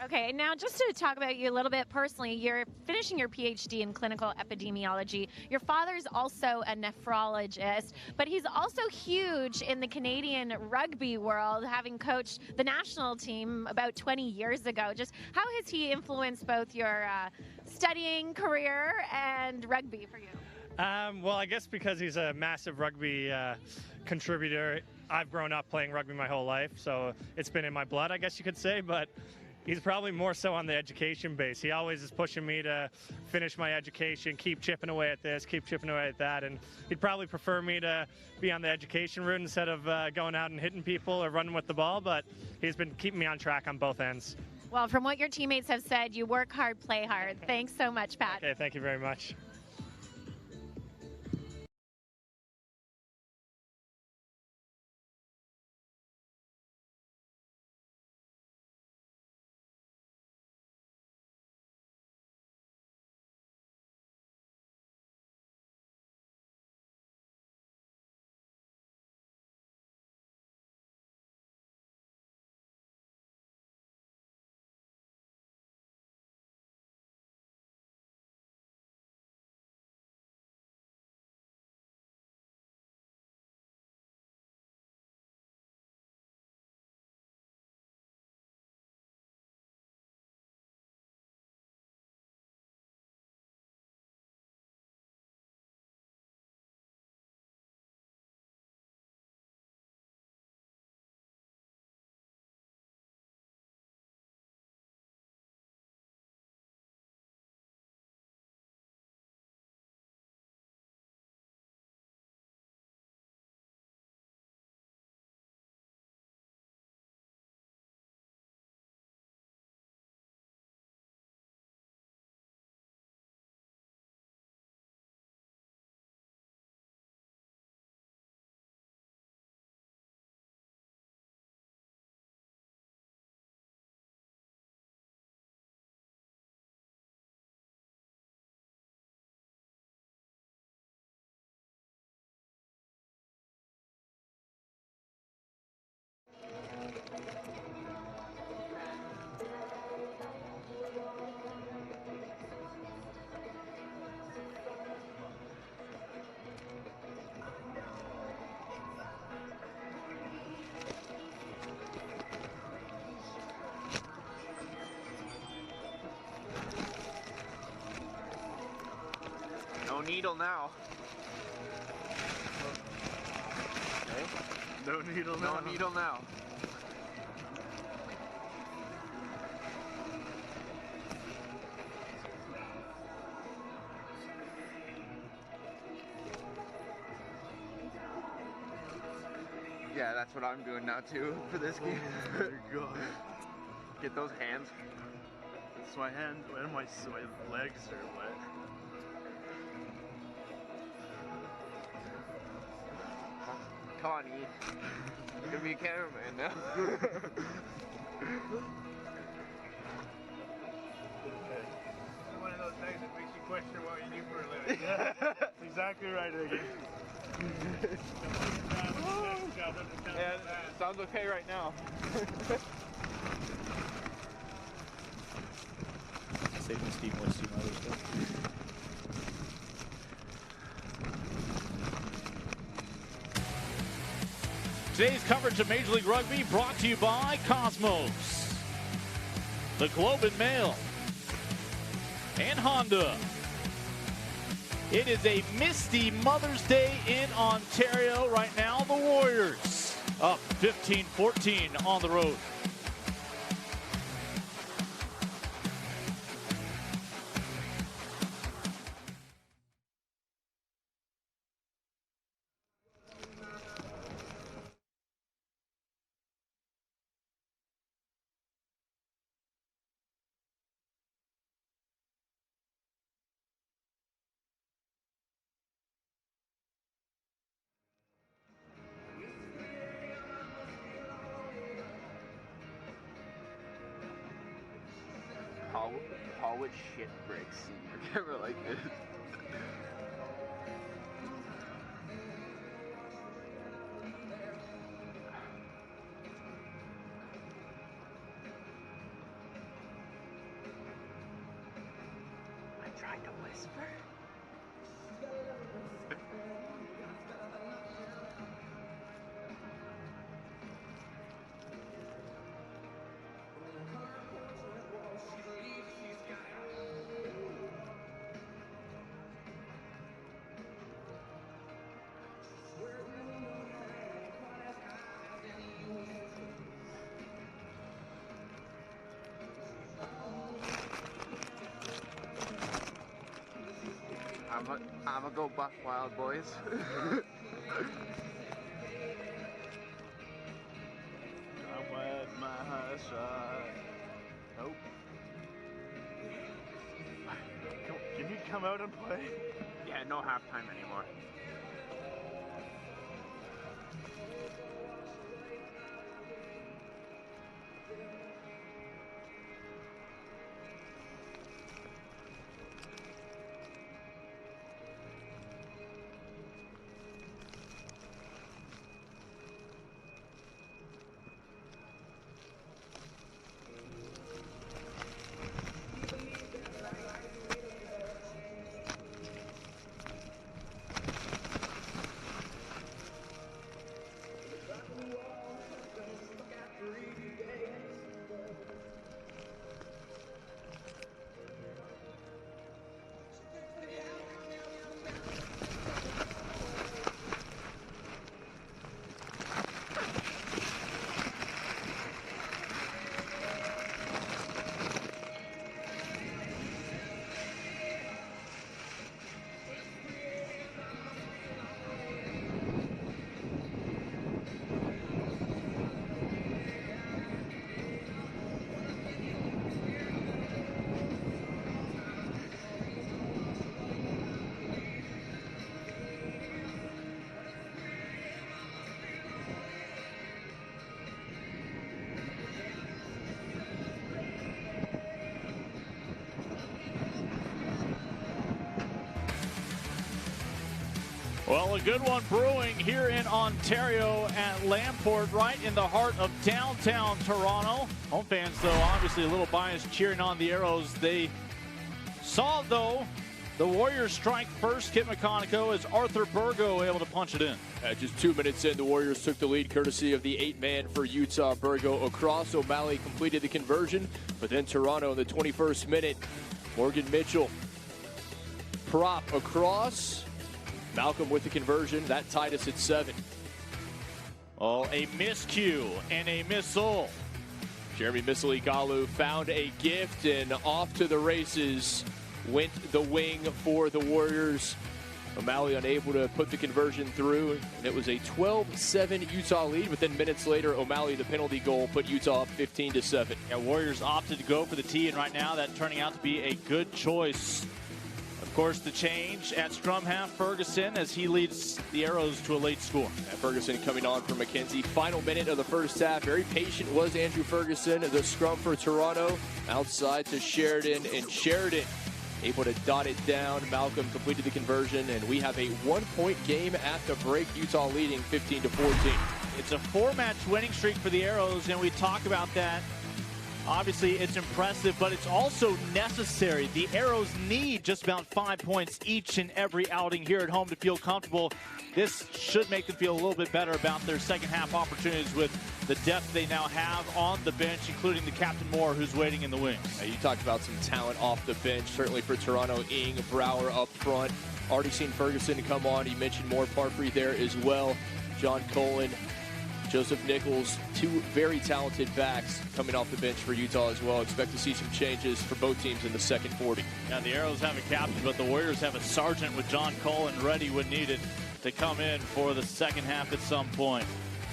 Okay, now just to talk about you a little bit personally, you're finishing your PhD in clinical epidemiology. Your father's also a nephrologist, but he's also huge in the Canadian rugby world, having coached the national team about 20 years ago. Just how has he influenced both your studying career and rugby for you? Well, I guess because he's a massive rugby contributor, I've grown up playing rugby my whole life, so it's been in my blood, I guess you could say. But He's probably more so on the education base. He always is pushing me to finish my education, keep chipping away at this, keep chipping away at that, and he'd probably prefer me to be on the education route instead of going out and hitting people or running with the ball, but he's been keeping me on track on both ends. Well, from what your teammates have said, you work hard, play hard. Thanks so much, Pat. Okay, thank you very much. No needle now. Okay. No needle now. No needle now. Yeah, that's what I'm doing now too for this game. Oh my god. Get those hands. It's my hands and my legs are wet. Come on, E. You're gonna be a cameraman now. One of those things that makes you question what you do for a living. Yeah, that's exactly right, Iggy. Yeah, sounds okay right now. Saving Steve West, team other stuff. Today's coverage of Major League Rugby brought to you by Cosmos, the Globe and Mail, and Honda. It is a misty Mother's Day in Ontario right now. The Warriors up 15-14 on the road. Paul would shit bricks in your camera like this. I tried to whisper. I'm a go Buck Wild, boys. I'm at my shot. Nope. Can you come out and play? Yeah, no halftime anymore. Well, a good one brewing here in Ontario at Lamport, right in the heart of downtown Toronto. Home fans, though, obviously a little biased cheering on the Arrows. They saw, though, the Warriors strike first. Kit McConaughey as Arthur Burgo able to punch it in. Just 2 minutes in, the Warriors took the lead courtesy of the 8-man for Utah. Burgo across. O'Malley completed the conversion, but then Toronto in the 21st minute. Morgan Mitchell prop across. Malcolm with the conversion. That tied us at 7. Oh, a miscue and a missile. Jeremy Missile-Igalu found a gift, and off to the races went the wing for the Warriors. O'Malley unable to put the conversion through, and it was a 12-7 Utah lead, but then minutes later, O'Malley, the penalty goal, put Utah up 15-7. Yeah, Warriors opted to go for the tee, and right now that turning out to be a good choice. Of course, the change at scrum half, Ferguson, as he leads the Arrows to a late score. Ferguson coming on for McKenzie. Final minute of the first half. Very patient was Andrew Ferguson. The scrum for Toronto. Outside to Sheridan, and Sheridan able to dot it down. Malcolm completed the conversion, and we have a 1-point game at the break. Utah leading 15-14. It's a 4-match winning streak for the Arrows, and we talk about that. Obviously, it's impressive, but it's also necessary. The Arrows need just about 5 points each and every outing here at home to feel comfortable. This should make them feel a little bit better about their second half opportunities with the depth they now have on the bench, including the Captain Moore, who's waiting in the wings. You talked about some talent off the bench, certainly for Toronto. Ing, Brower up front. Already seen Ferguson come on. He mentioned Moore Parfrey there as well. John Colin, Joseph Nichols, 2 very talented backs coming off the bench for Utah as well. Expect to see some changes for both teams in the second 40. Yeah, the Arrows have a captain, but the Warriors have a sergeant with John Colin ready when needed to come in for the second half at some point.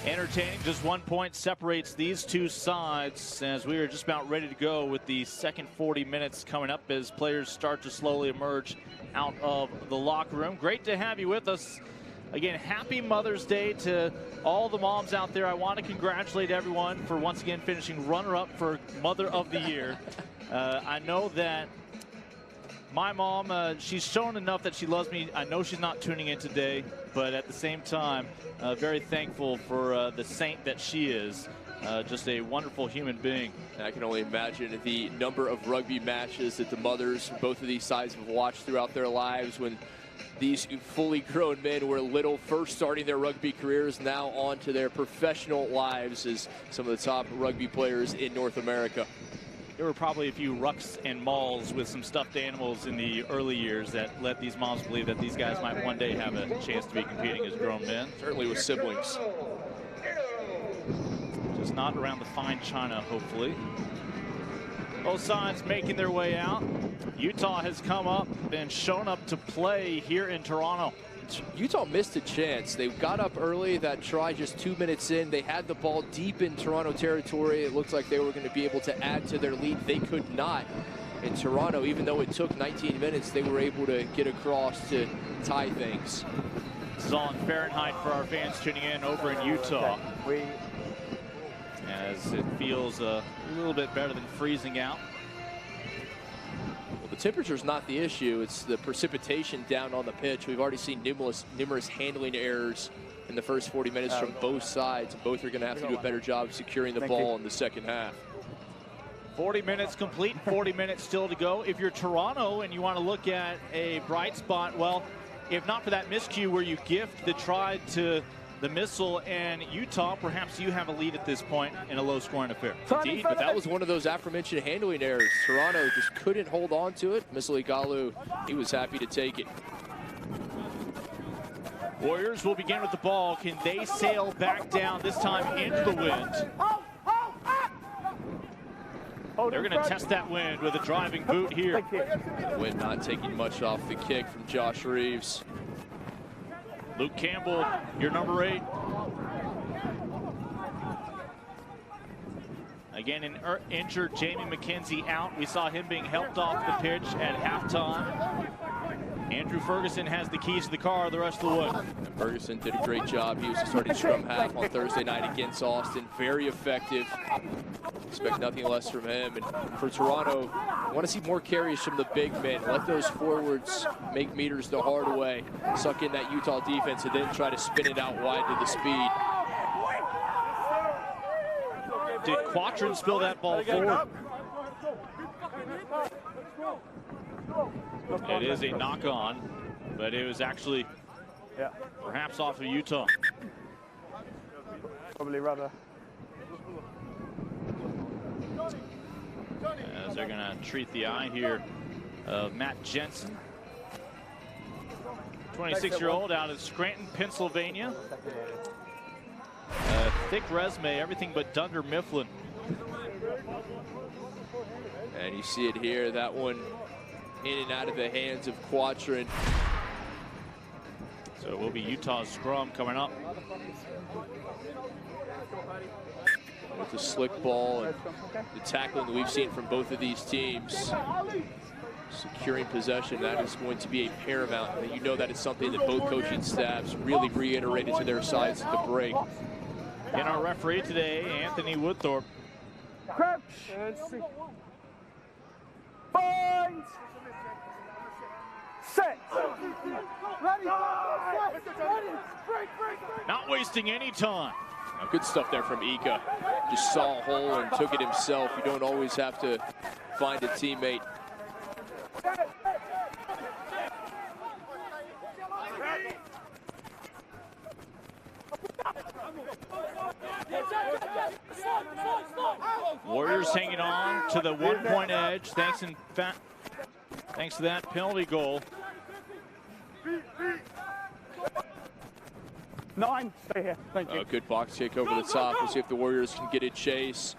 Entertaining, just 1 point separates these two sides as we are just about ready to go with the second 40 minutes coming up as players start to slowly emerge out of the locker room. Great to have you with us. Again, happy Mother's Day to all the moms out there. I want to congratulate everyone for once again finishing runner-up for Mother of the Year. I know that my mom, she's shown enough that she loves me. I know she's not tuning in today, but at the same time, very thankful for the saint that she is. Just a wonderful human being. I can only imagine the number of rugby matches that the mothers, both of these sides, have watched throughout their lives when these fully grown men were little, first starting their rugby careers, now on to their professional lives as some of the top rugby players in North America. There were probably a few rucks and malls with some stuffed animals in the early years that led these moms believe that these guys might one day have a chance to be competing as grown men. Certainly with siblings. Just not around the fine china, hopefully. Both sides making their way out. Utah has come up and shown up to play here in Toronto. Utah missed a chance. They got up early. That try just 2 minutes in. They had the ball deep in Toronto territory. It looked like they were going to be able to add to their lead. They could not. In Toronto, even though it took 19 minutes, they were able to get across to tie things. This is all in Fahrenheit for our fans tuning in over in Utah. As it feels a little bit better than freezing out. Well, the temperature's not the issue. It's the precipitation down on the pitch. We've already seen numerous handling errors in the first 40 minutes from both sides. Both are going to have to do a better job securing the ball in the second half. 40 minutes complete, 40 minutes still to go. If you're Toronto and you want to look at a bright spot, well, if not for that miscue where you gift the try to the missile and Utah, perhaps you have a lead at this point in a low-scoring affair. Indeed, but that was one of those aforementioned handling errors. Toronto just couldn't hold on to it. Missile Igalu, he was happy to take it. Warriors will begin with the ball. Can they sail back down, this time into the wind? They're going to test that wind with a driving boot here. The wind not taking much off the kick from Josh Reeves. Luke Campbell, your number 8. Again, an injured Jamie McKenzie out. We saw him being helped off the pitch at halftime. Andrew Ferguson has the keys to the car the rest of the way. Ferguson did a great job. He was the starting scrum half on Thursday night against Austin. Very effective. Expect nothing less from him. And for Toronto, I want to see more carries from the big men. Let those forwards make meters the hard way. Suck in that Utah defense and then try to spin it out wide to the speed. Did Quatrin spill that ball forward? It is a knock-on, but it was actually perhaps off of Utah. Probably rubber. As they're going to treat the eye here of Matt Jensen. 26-year-old out of Scranton, Pennsylvania. Thick resume, everything but Dunder Mifflin. And you see it here, that one in and out of the hands of Quatrin. So it will be Utah's scrum coming up. With the slick ball and the tackling that we've seen from both of these teams. Securing possession, that is going to be a paramount. And you know that it's something that both coaching staffs really reiterated to their sides at the break. And our referee today, Anthony Woodthorpe. Crouch. Bind. Set. Ready. Not wasting any time. Good stuff there from Ika. Just saw a hole and took it himself. You don't always have to find a teammate. Warriors hanging on to the 1-point edge thanks to that penalty goal. 9, stay here. Thank you. Good box kick over the top. We'll see if the Warriors can get a chase.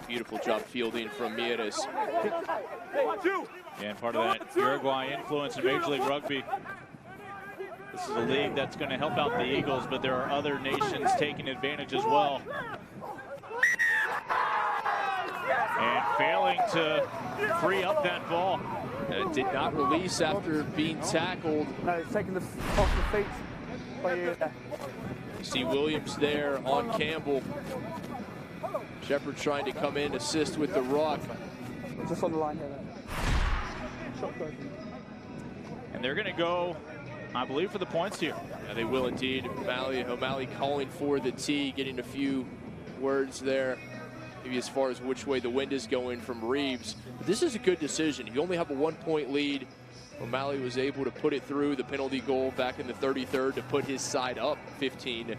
Beautiful job fielding from Mieres. And part of that Uruguay influence in Major League Rugby. This is a league that's going to help out the Eagles, but there are other nations taking advantage as well. And failing to free up that ball. And it did not release after being tackled. No, it's taking the off the feet. You see Williams there on Campbell. Shepard trying to come in, assist with the ruck. Just on the line here. And they're going to go, I believe, for the points here. Yeah, they will indeed. O'Malley calling for the tee, getting a few words there, maybe as far as which way the wind is going from Reeves. But this is a good decision. You only have a 1-point lead. O'Malley was able to put it through the penalty goal back in the 33rd to put his side up 15-7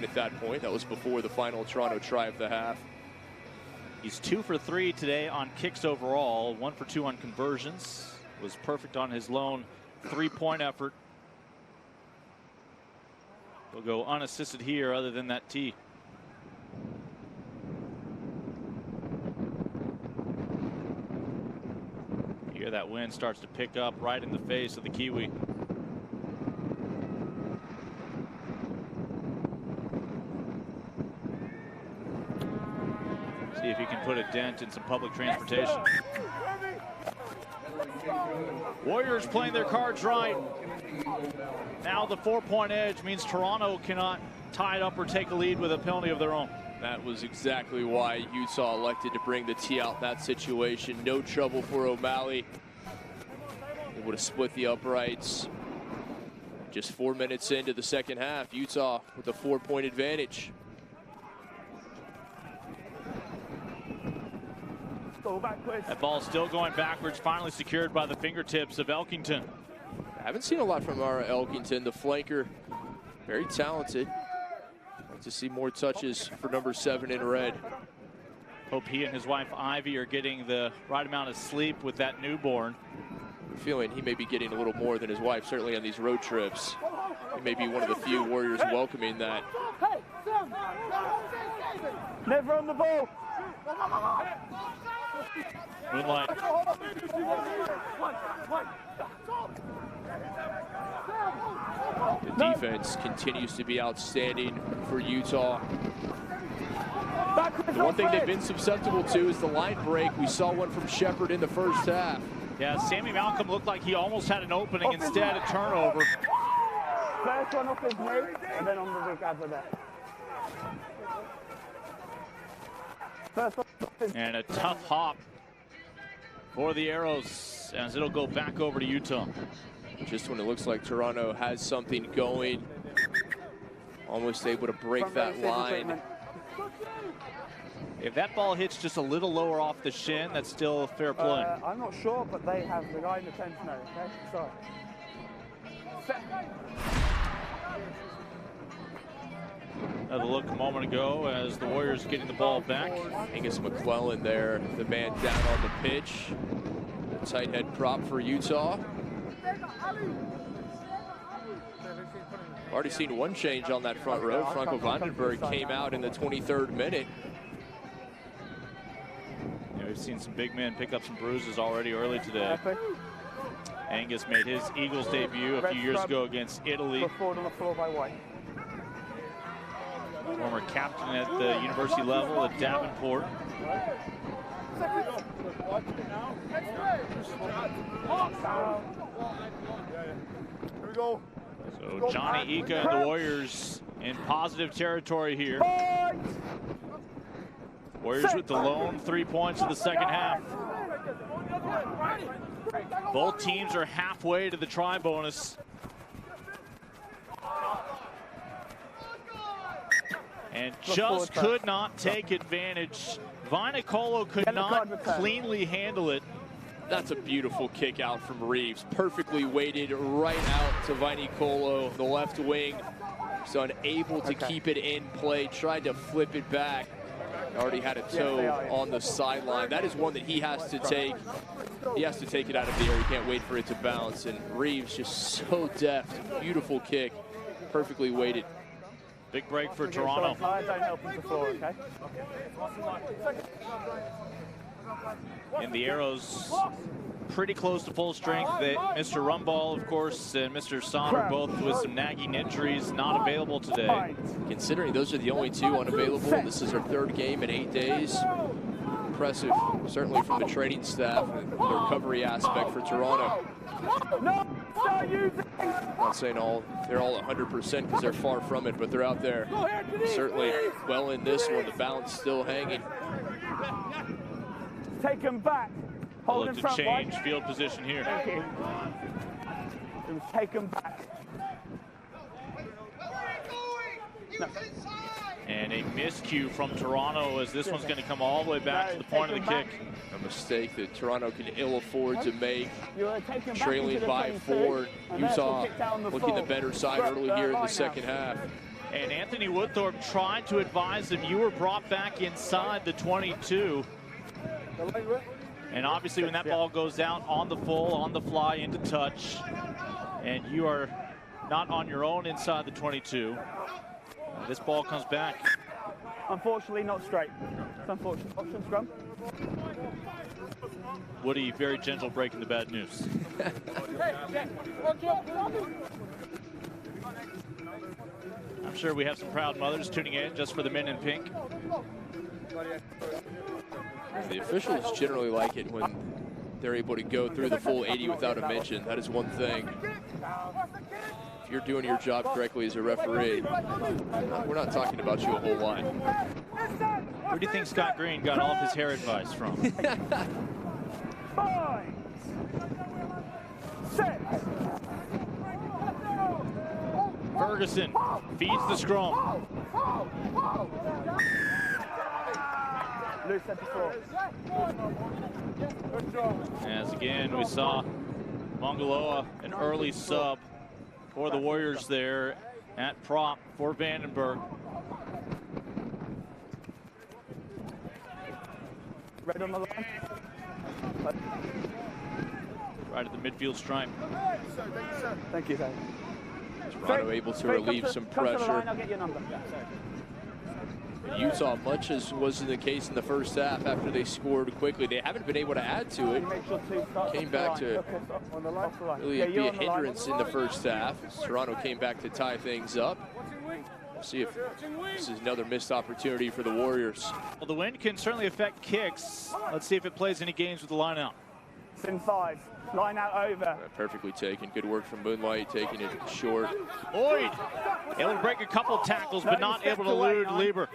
at that point. That was before the final Toronto try of the half. He's 2 for 3 today on kicks overall, 1 for 2 on conversions. Was perfect on his lone 3-point effort. He'll go unassisted here other than that tee. Here that wind starts to pick up right in the face of the Kiwi. See if he can put a dent in some public transportation. Warriors playing their cards right. Now the 4-point edge means Toronto cannot tie it up or take a lead with a penalty of their own. That was exactly why Utah elected to bring the tee out in that situation. No trouble for O'Malley. Able to split the uprights. Just 4 minutes into the second half, Utah with a 4-point advantage. That ball still going backwards, finally secured by the fingertips of Elkington. I haven't seen a lot from our Elkington, the flanker. Very talented. Like to see more touches for number 7 in red. Hope he and his wife Ivy are getting the right amount of sleep with that newborn. I'm feeling he may be getting a little more than his wife, certainly on these road trips. He may be one of the few Warriors welcoming that. Never on the ball. Moonlight. The defense continues to be outstanding for Utah. The one thing they've been susceptible to is the line break. We saw one from Shepard in the first half. Yeah, Sammy Malcolm looked like he almost had an opening, instead a turnover. First one off his knee, and then on the weak after that. And a tough hop for the Arrows as it'll go back over to Utah. Just when it looks like Toronto has something going, almost able to break that line. If that ball hits just a little lower off the shin, that's still fair play. I'm not sure, but they have the guy in the tent now, okay? Sorry. Another look a moment ago as the Warriors getting the ball back. Angus McClellan there, the man down on the pitch. The tight head prop for Utah. Already seen one change on that front row. Franco Vandenberg came out in the 23rd minute. Yeah, we've seen some big men pick up some bruises already early today. Angus made his Eagles debut a few years ago against Italy. Former captain at the university level at Davenport. Here we go. So Johnny Ika and the Warriors in positive territory here. Warriors with the lone 3 points of the second half. Both teams are halfway to the try bonus. And just could not take advantage. Vinicolo could not cleanly handle it. That's a beautiful kick out from Reeves. Perfectly weighted right out to Vinicolo, the left wing. So unable to keep it in play, tried to flip it back. Already had a toe on the sideline. That is one that he has to take. He has to take it out of the air. He can't wait for it to bounce. And Reeves just so deft. Beautiful kick. Perfectly weighted. Big break for Toronto. And the Arrows pretty close to full strength. Mr. Rumball, of course, and Mr. Sonner both with some nagging injuries, not available today. Considering those are the only two unavailable, this is our 3rd game in 8 days. Impressive, certainly from the training staff and the recovery aspect for Toronto. Not saying they're all 100% because they're far from it, but they're out there. Certainly well in this one, the balance still hanging. Take him back. Look to change field position here. It was taken back. No. And a miscue from Toronto as this one's going to come all the way back to the point of the kick. A mistake that Toronto can ill afford to make. Trailing by 4. Utah looking the better side early here in the second half. And Anthony Woodthorpe tried to advise him. You were brought back inside the 22. And obviously when that ball goes out on the full, on the fly, into touch, and you are not on your own inside the 22, this ball comes back. Unfortunately, not straight. It's unfortunate. Option scrum. Woody, very gentle, breaking the bad news. I'm sure we have some proud mothers tuning in just for the men in pink. The officials generally like it when they're able to go through the full 80 without a mention. That is one thing. If you're doing your job correctly as a referee, we're not talking about you a whole lot. Where do you think Scott Green got all of his hair advice from? 5, 6. Ferguson feeds the scrum. As again, we saw Mongoloa, an early sub for the Warriors there at prop for Vandenberg. Right on the line. Right at the midfield stripe. Thank you, sir. Toronto able to relieve some pressure. I'll get your number. Utah, much as was the case in the first half, after they scored quickly, they haven't been able to add to it. Came back to really be a hindrance in the first half. Toronto came back to tie things up. We'll see if this is another missed opportunity for the Warriors. Well, the wind can certainly affect kicks. Let's see if it plays any games with the line out. It's in 5. Line out over. Perfectly taken. Good work from Moonlight, taking it short. Boyd able to break a couple tackles, but not able to elude Lieber.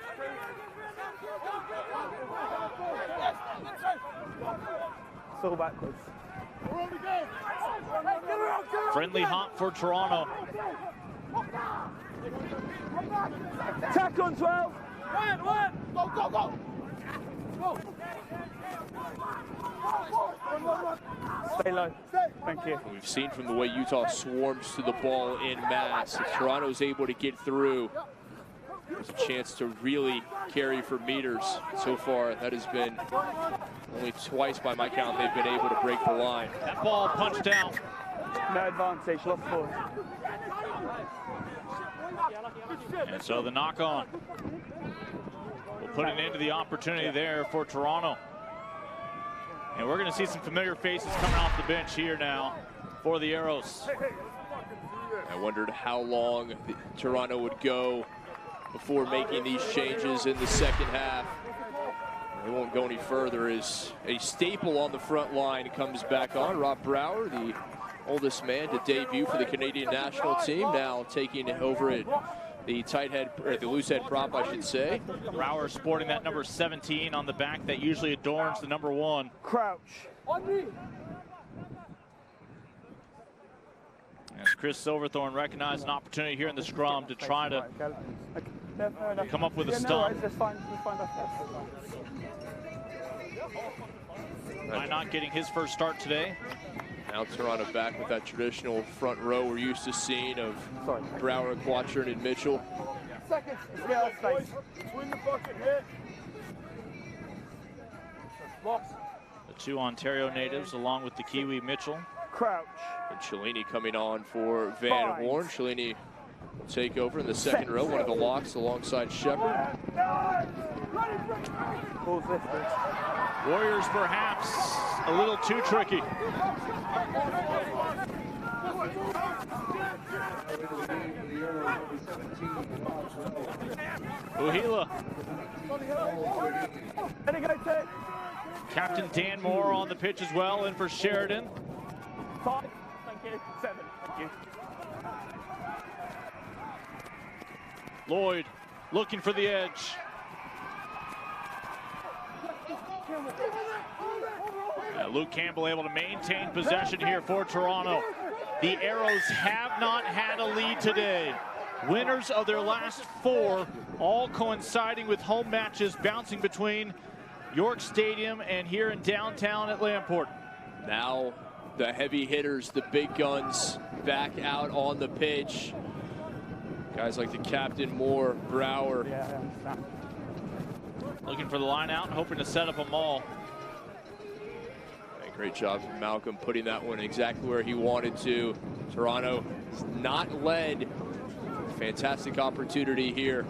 Still backwards. Friendly hop for Toronto. Tack on 12. Go, go, go. Stay low. Thank you. We've seen from the way Utah swarms to the ball in mass, if Toronto's able to get through, there's a chance to really carry for meters. So far, that has been only twice by my count they've been able to break the line. That ball punched out. No advantage, lost forward. And so the knock on will put an end to the opportunity there for Toronto. And we're going to see some familiar faces coming off the bench here now for the Arrows. I wondered how long Toronto would go before making these changes in the second half. They won't go any further as a staple on the front line comes back on. Rob Brower, the oldest man to debut for the Canadian national team, now taking over at the tight head, or the loose head prop, I should say. Brower sporting that number 17 on the back that usually adorns the number 1. Crouch. As Chris Silverthorne recognized an opportunity here in the scrum to try to come up with a stump. By not getting his first start today. Now Toronto back with that traditional front row we're used to seeing of Brower, Quatrin, and Mitchell. The 2 Ontario natives along with the Kiwi Mitchell. Crouch. And Cellini coming on for Van Horn. Cellini will take over in the second row, one of the locks alongside Shepard. Warriors perhaps a little too tricky. Uhila. Captain Dan Moore on the pitch as well, in for Sheridan. 5, thank you. 7, thank you. Lloyd looking for the edge. Luke Campbell able to maintain possession here for Toronto. The Arrows have not had a lead today. Winners of their last 4, all coinciding with home matches bouncing between York Stadium and here in downtown at Lamport. Now the heavy hitters, the big guns, back out on the pitch. Guys like the Captain Moore, Brower. Looking for the line out and hoping to set up a maul. Great job from Malcolm putting that one exactly where he wanted to. Toronto is not led. Fantastic opportunity here.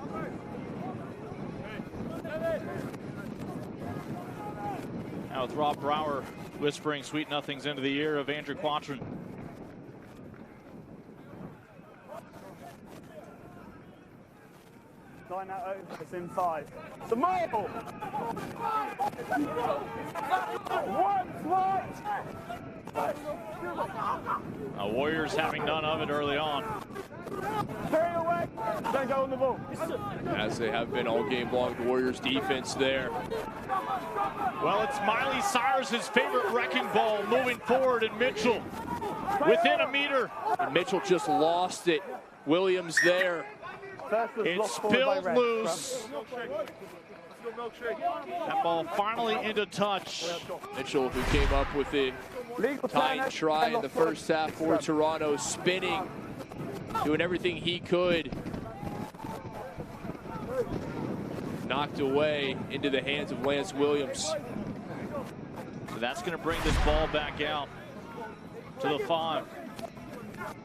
Now with Rob Brower whispering sweet nothings into the ear of Andrew Quattrin. Line that over, it's in 5. The marble! Warriors having none of it early on. Stay away! Don't go on the ball. As they have been all game long, the Warriors defense there. Well, it's Miley Cyrus's favorite wrecking ball moving forward, and Mitchell within a meter. And Mitchell just lost it. Williams there. It spilled loose. That ball finally into touch. Mitchell, who came up with the tying try in the first half for Toronto, spinning, doing everything he could. Knocked away into the hands of Lance Williams. So that's going to bring this ball back out to the 5.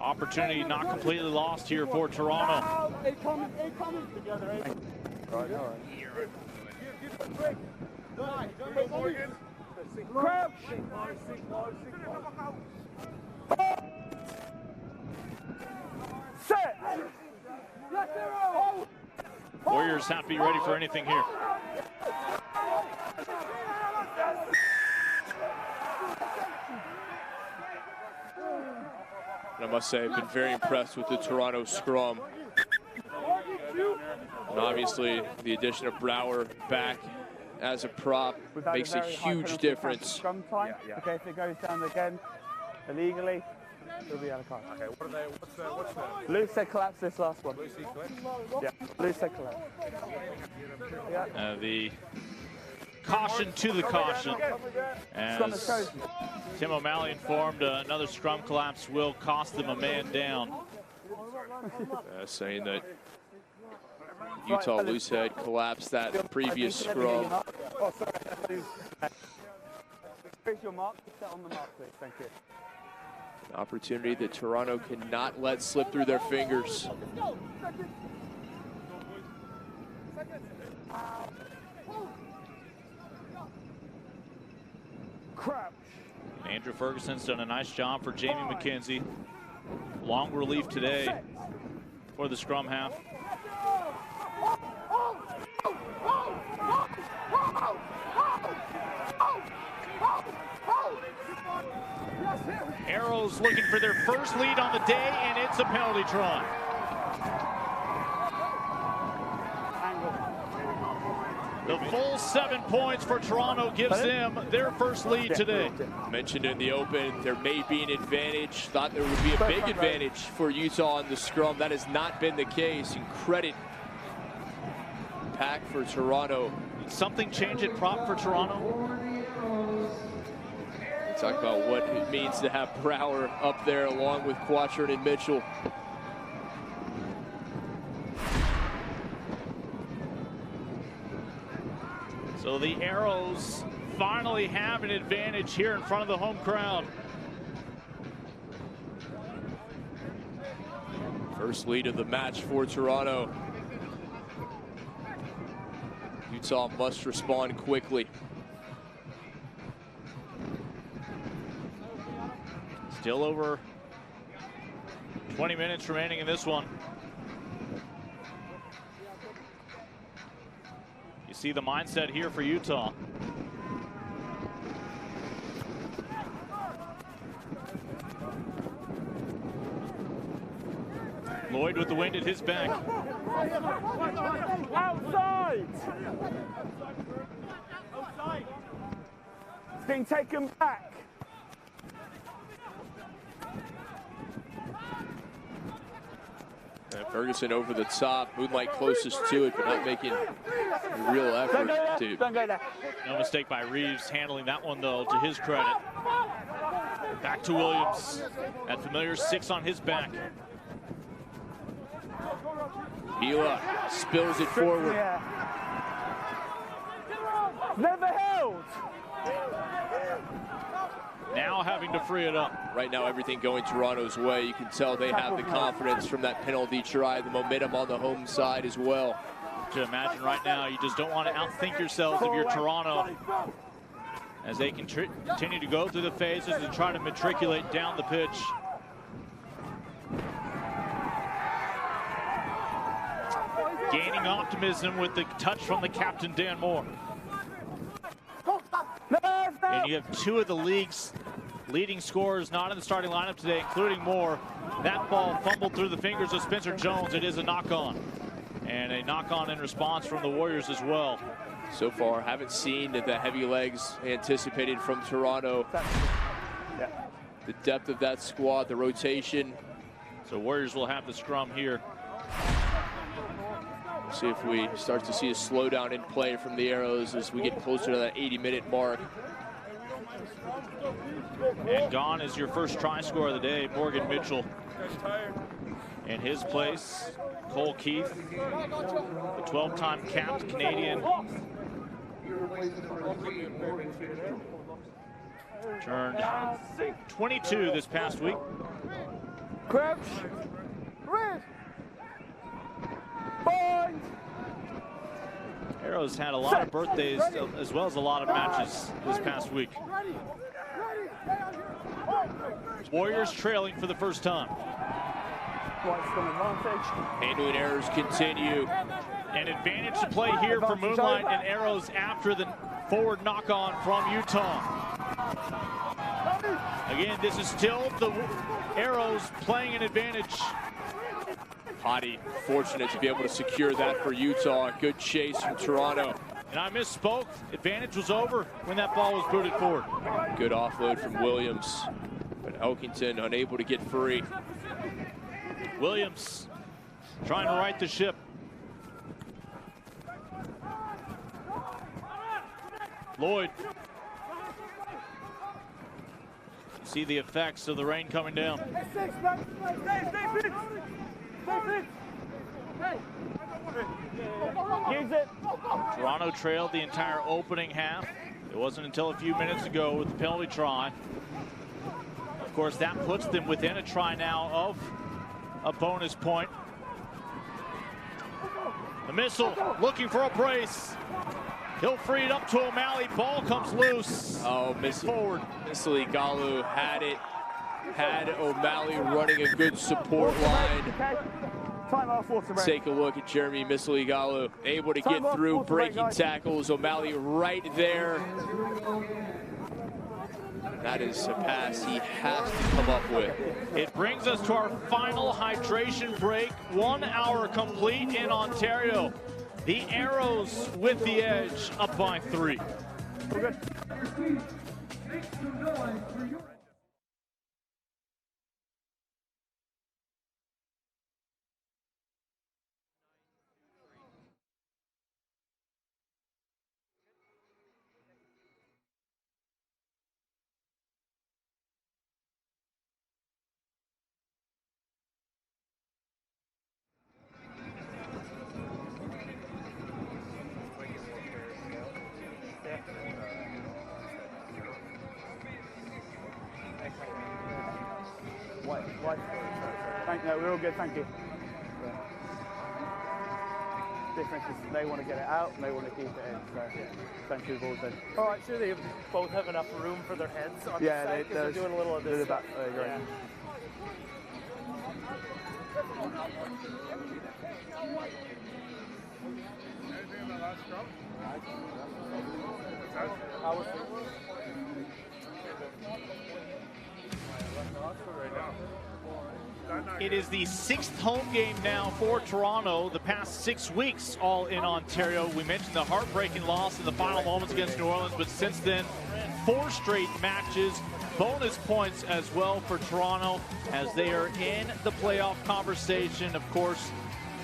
Opportunity not completely lost here for Toronto. Crouch! Set! Warriors have to be ready for anything here. And I must say, I've been very impressed with the Toronto scrum. And obviously, the addition of Brower back as a prop makes a huge difference. Scrum time. Okay, if it goes down again illegally, it'll be out of card. Okay, what are they? What's that? Loose head collapse this last one. Lucy collapse? Yeah, loose head collapse. Yeah. The caution to the caution. As Tim O'Malley informed, another scrum collapse will cost them a man down. Saying that Utah loosehead collapsed that previous scrum. Oh, sorry. Here's your mark. Set on the mark, please. Thank you. An opportunity that Toronto cannot let slip through their fingers. Crouch. Andrew Ferguson's done a nice job for Jamie McKenzie. Long relief today for the scrum half. Arrows looking for their first lead on the day, and it's a penalty try. The full 7 points for Toronto gives them their first lead today. Mentioned in the open, there may be an advantage. Thought there would be a big advantage for Utah in the scrum. That has not been the case. And credit pack for Toronto. Something change at prop for Toronto? Talk about what it means to have Brower up there along with Quattrin and Mitchell. So the Arrows finally have an advantage here in front of the home crowd. First lead of the match for Toronto. Utah must respond quickly. Still over 20 minutes remaining in this one. You see the mindset here for Utah. Lloyd with the wind at his back. Outside! It's being taken back. Ferguson over the top, Moonlight closest to it, but not making a real effort to. Don't go there. No mistake by Reeves handling that one, though, to his credit. Back to Williams. That familiar 6 on his back. Hila spills it forward. Yeah. Never held. Now having to free it up. Right now, everything going Toronto's way. You can tell they have the confidence from that penalty try, the momentum on the home side as well. To imagine right now, you just don't want to outthink yourselves if you're Toronto. as they continue to go through the phases and try to matriculate down the pitch. Gaining optimism with the touch from the captain, Dan Moore. And you have two of the league's leading scorers not in the starting lineup today, including Moore. That ball fumbled through the fingers of Spencer Jones. It is a knock-on. And a knock-on in response from the Warriors as well. So far, haven't seen the heavy legs anticipated from Toronto. The depth of that squad, the rotation. So Warriors will have the scrum here. See if we start to see a slowdown in play from the Arrows as we get closer to that 80-minute mark. And gone is your first try scorer of the day, Morgan Mitchell. In his place, Cole Keith, the 12-time capped Canadian. Turned 22 this past week. Crouch. Red. Bind. Arrows had a lot of birthdays as well as a lot of matches this past week. Warriors trailing for the first time. Handling errors continue. An advantage to play here for Moonlight and Arrows after the forward knock-on from Utah. Again, this is still the Arrows playing an advantage. Hottie fortunate to be able to secure that for Utah. Good chase from Toronto. And I misspoke. Advantage was over when that ball was booted forward. Good offload from Williams, but Elkington unable to get free. Williams trying to right the ship. Lloyd. See the effects of the rain coming down. Toronto trailed the entire opening half. It wasn't until a few minutes ago with the penalty try. Of course, that puts them within a try now of a bonus point. The missile looking for a brace. He'll free it up to O'Malley. Ball comes loose. Oh, forward. Missile Galu had it. Had O'Malley running a good support line. Take a look at Jeremy Missile-Galu, able to get through, breaking tackles. O'Malley right there. That is a pass he has to come up with. It brings us to our final hydration break. 1 hour complete in Ontario. The Arrows with the edge, up by 3. Thank you. We're all good. Thank you. Difference is they want to get it out and they want to keep it in. So thank you both. All right, sure. They both have enough room for their heads on yeah, the side, they're doing a little of this. That, yeah. Anything in the last scrum? How was It is the 6th home game now for Toronto. The past 6 weeks all in Ontario. We mentioned the heartbreaking loss in the final moments against New Orleans, but since then, 4 straight matches. Bonus points as well for Toronto as they are in the playoff conversation. Of course,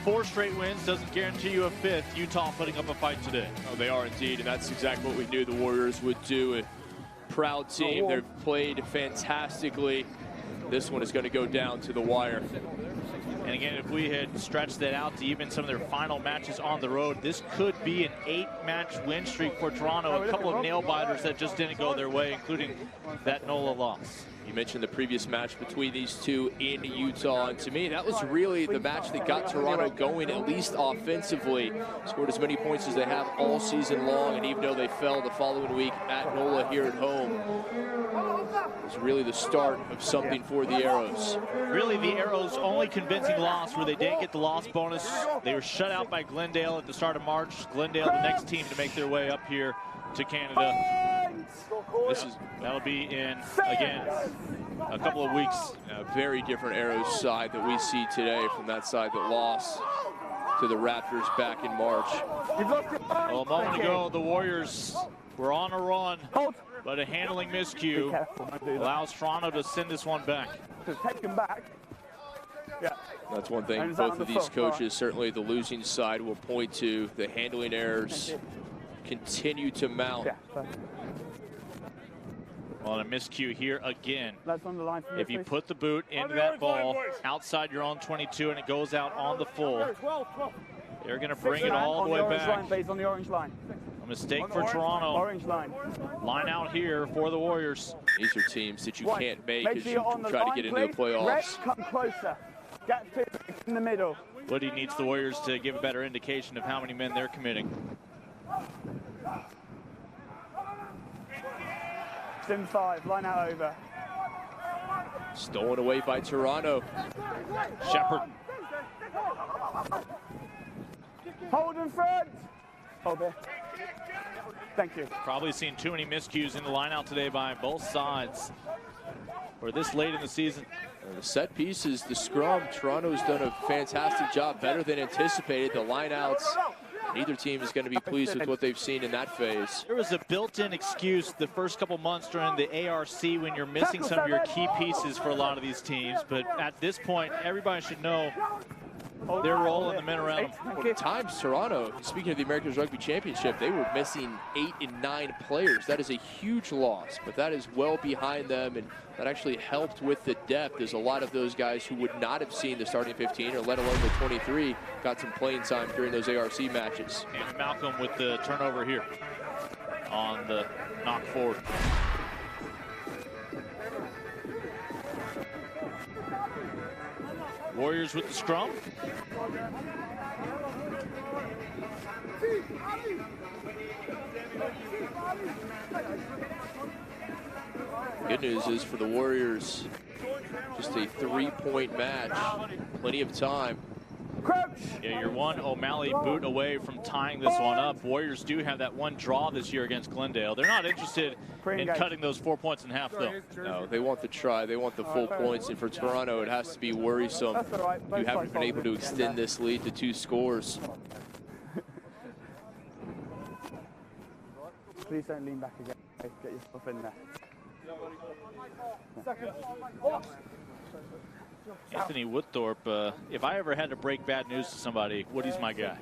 4 straight wins doesn't guarantee you a 5th. Utah putting up a fight today. Oh, they are indeed, and that's exactly what we knew the Warriors would do. A proud team. They've played fantastically. This one is going to go down to the wire. And again, if we had stretched that out to even some of their final matches on the road, this could be an 8-match win streak for Toronto. A couple of nail biters that just didn't go their way, including that NOLA loss. You mentioned the previous match between these two in Utah, and to me, that was really the match that got Toronto going, at least offensively. Scored as many points as they have all season long, and even though they fell the following week at NOLA here at home, it was really the start of something for the Arrows. Really, the Arrows' only convincing loss where they didn't get the loss bonus. They were shut out by Glendale at the start of March. Glendale, the next team to make their way up here to Canada. That'll be in, again, a couple of weeks. A very different Arrows side that we see today from that side that lost to the Raptors back in March. Well, a moment ago, the Warriors were on a run, but a handling miscue allows Toronto to send this one back. Take him back. Yeah. That's one thing both of these coaches, certainly the losing side, will point to. The handling errors continue to mount. Well, a miscue here again. That's on the line. If you put the boot into that ball outside your own 22 and it goes out on the full, they're going to bring it all the way back. On the orange line. A mistake for Toronto. Orange line. Line out here for the Warriors. These are teams that you can't make as you try to get into the playoffs. Red, come closer. Get in the middle. Woody needs the Warriors to give a better indication of how many men they're committing. Sim 5, line out over. Stolen away by Toronto. Shepard. Hold in front. Hold there. Thank you. Probably seen too many miscues in the line out today by both sides. For this late in the season. The set pieces, the scrum, Toronto's done a fantastic job, better than anticipated. The lineouts, neither team is going to be pleased with what they've seen in that phase. There was a built-in excuse the first couple months during the ARC when you're missing some of your key pieces for a lot of these teams. But at this point, everybody should know they're rolling the men around them. Well, at times, Toronto, speaking of the Americans Rugby Championship, they were missing 8 and 9 players. That is a huge loss, but that is well behind them, and that actually helped with the depth, as a lot of those guys who would not have seen the starting 15, or let alone the 23, got some playing time during those ARC matches. And Malcolm with the turnover here on the knock forward. Warriors with the scrum. Good news is for the Warriors, just a 3-point match, plenty of time. Yeah, you're one O'Malley boot away from tying this one up. Warriors do have that one draw this year against Glendale. They're not interested in cutting those 4 points in half, though. No, they want the try. They want the full points. And for Toronto, it has to be worrisome. You haven't been able to extend this lead to 2 scores. Please don't lean back again. Get yourself in there. Anthony Woodthorpe, if I ever had to break bad news to somebody, Woody's my guy.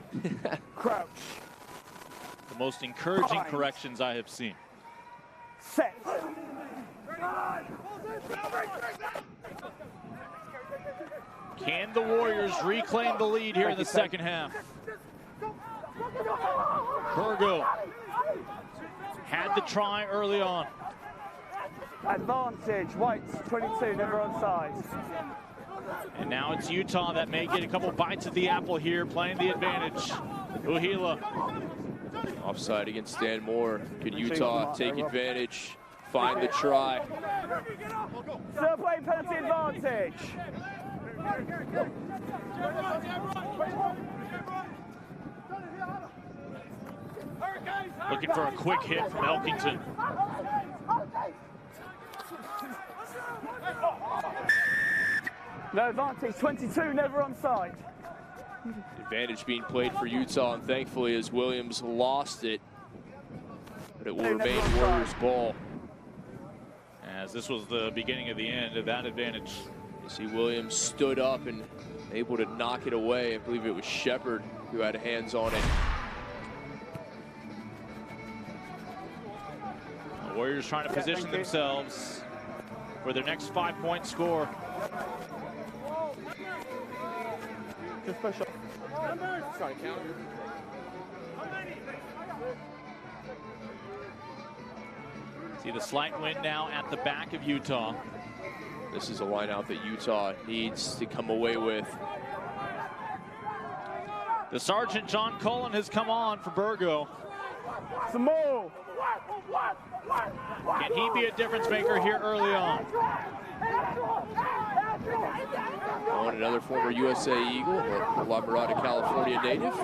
Crouch. The most encouraging corrections I have seen. Set. Can the Warriors reclaim the lead here in the second half? Burgo had the try early on. Advantage, Whites 22, never onside. And now it's Utah that may get a couple bites of the apple here, playing the advantage. Uhila. Offside against Stan Moore. Could Utah take advantage, find the try? Still playing penalty advantage. Looking for a quick hit from Elkington. No advantage, 22, never onside. Advantage being played for Utah, and thankfully as Williams lost it, but it will remain Warriors ball. As this was the beginning of the end of that advantage. You see Williams stood up and able to knock it away. I believe it was Shepard who had hands on it. The Warriors trying to position themselves for their next 5-point score. Just push off. Sorry, count. See the slight wind now at the back of Utah. This is a lineout that Utah needs to come away with. The Sergeant John Cullen has come on for Burgo. Some more. Can he be a difference maker here early on? Oh, and another former USA Eagle, a La Mirada, California native.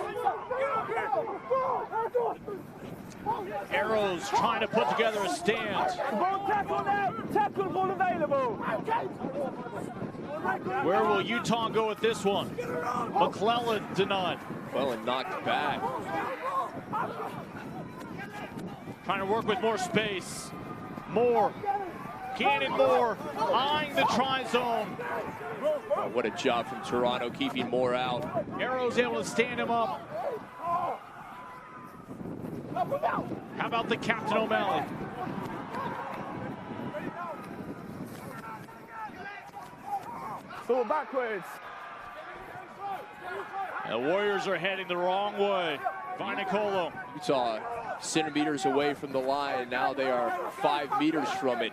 Arrows trying to put together a stand. Ball tackle now. Tackle ball available. Where will Utah go with this one? McClellan denied. McClellan knocked back. Trying to work with more space. Moore. Cannon Moore eyeing the try-zone. Oh, what a job from Toronto, keeping Moore out. Arrows able to stand him up. How about the Captain O'Malley? Throw backwards. The Warriors are heading the wrong way. Vinicolo. Utah centimeters away from the line. Now they are 5 meters from it.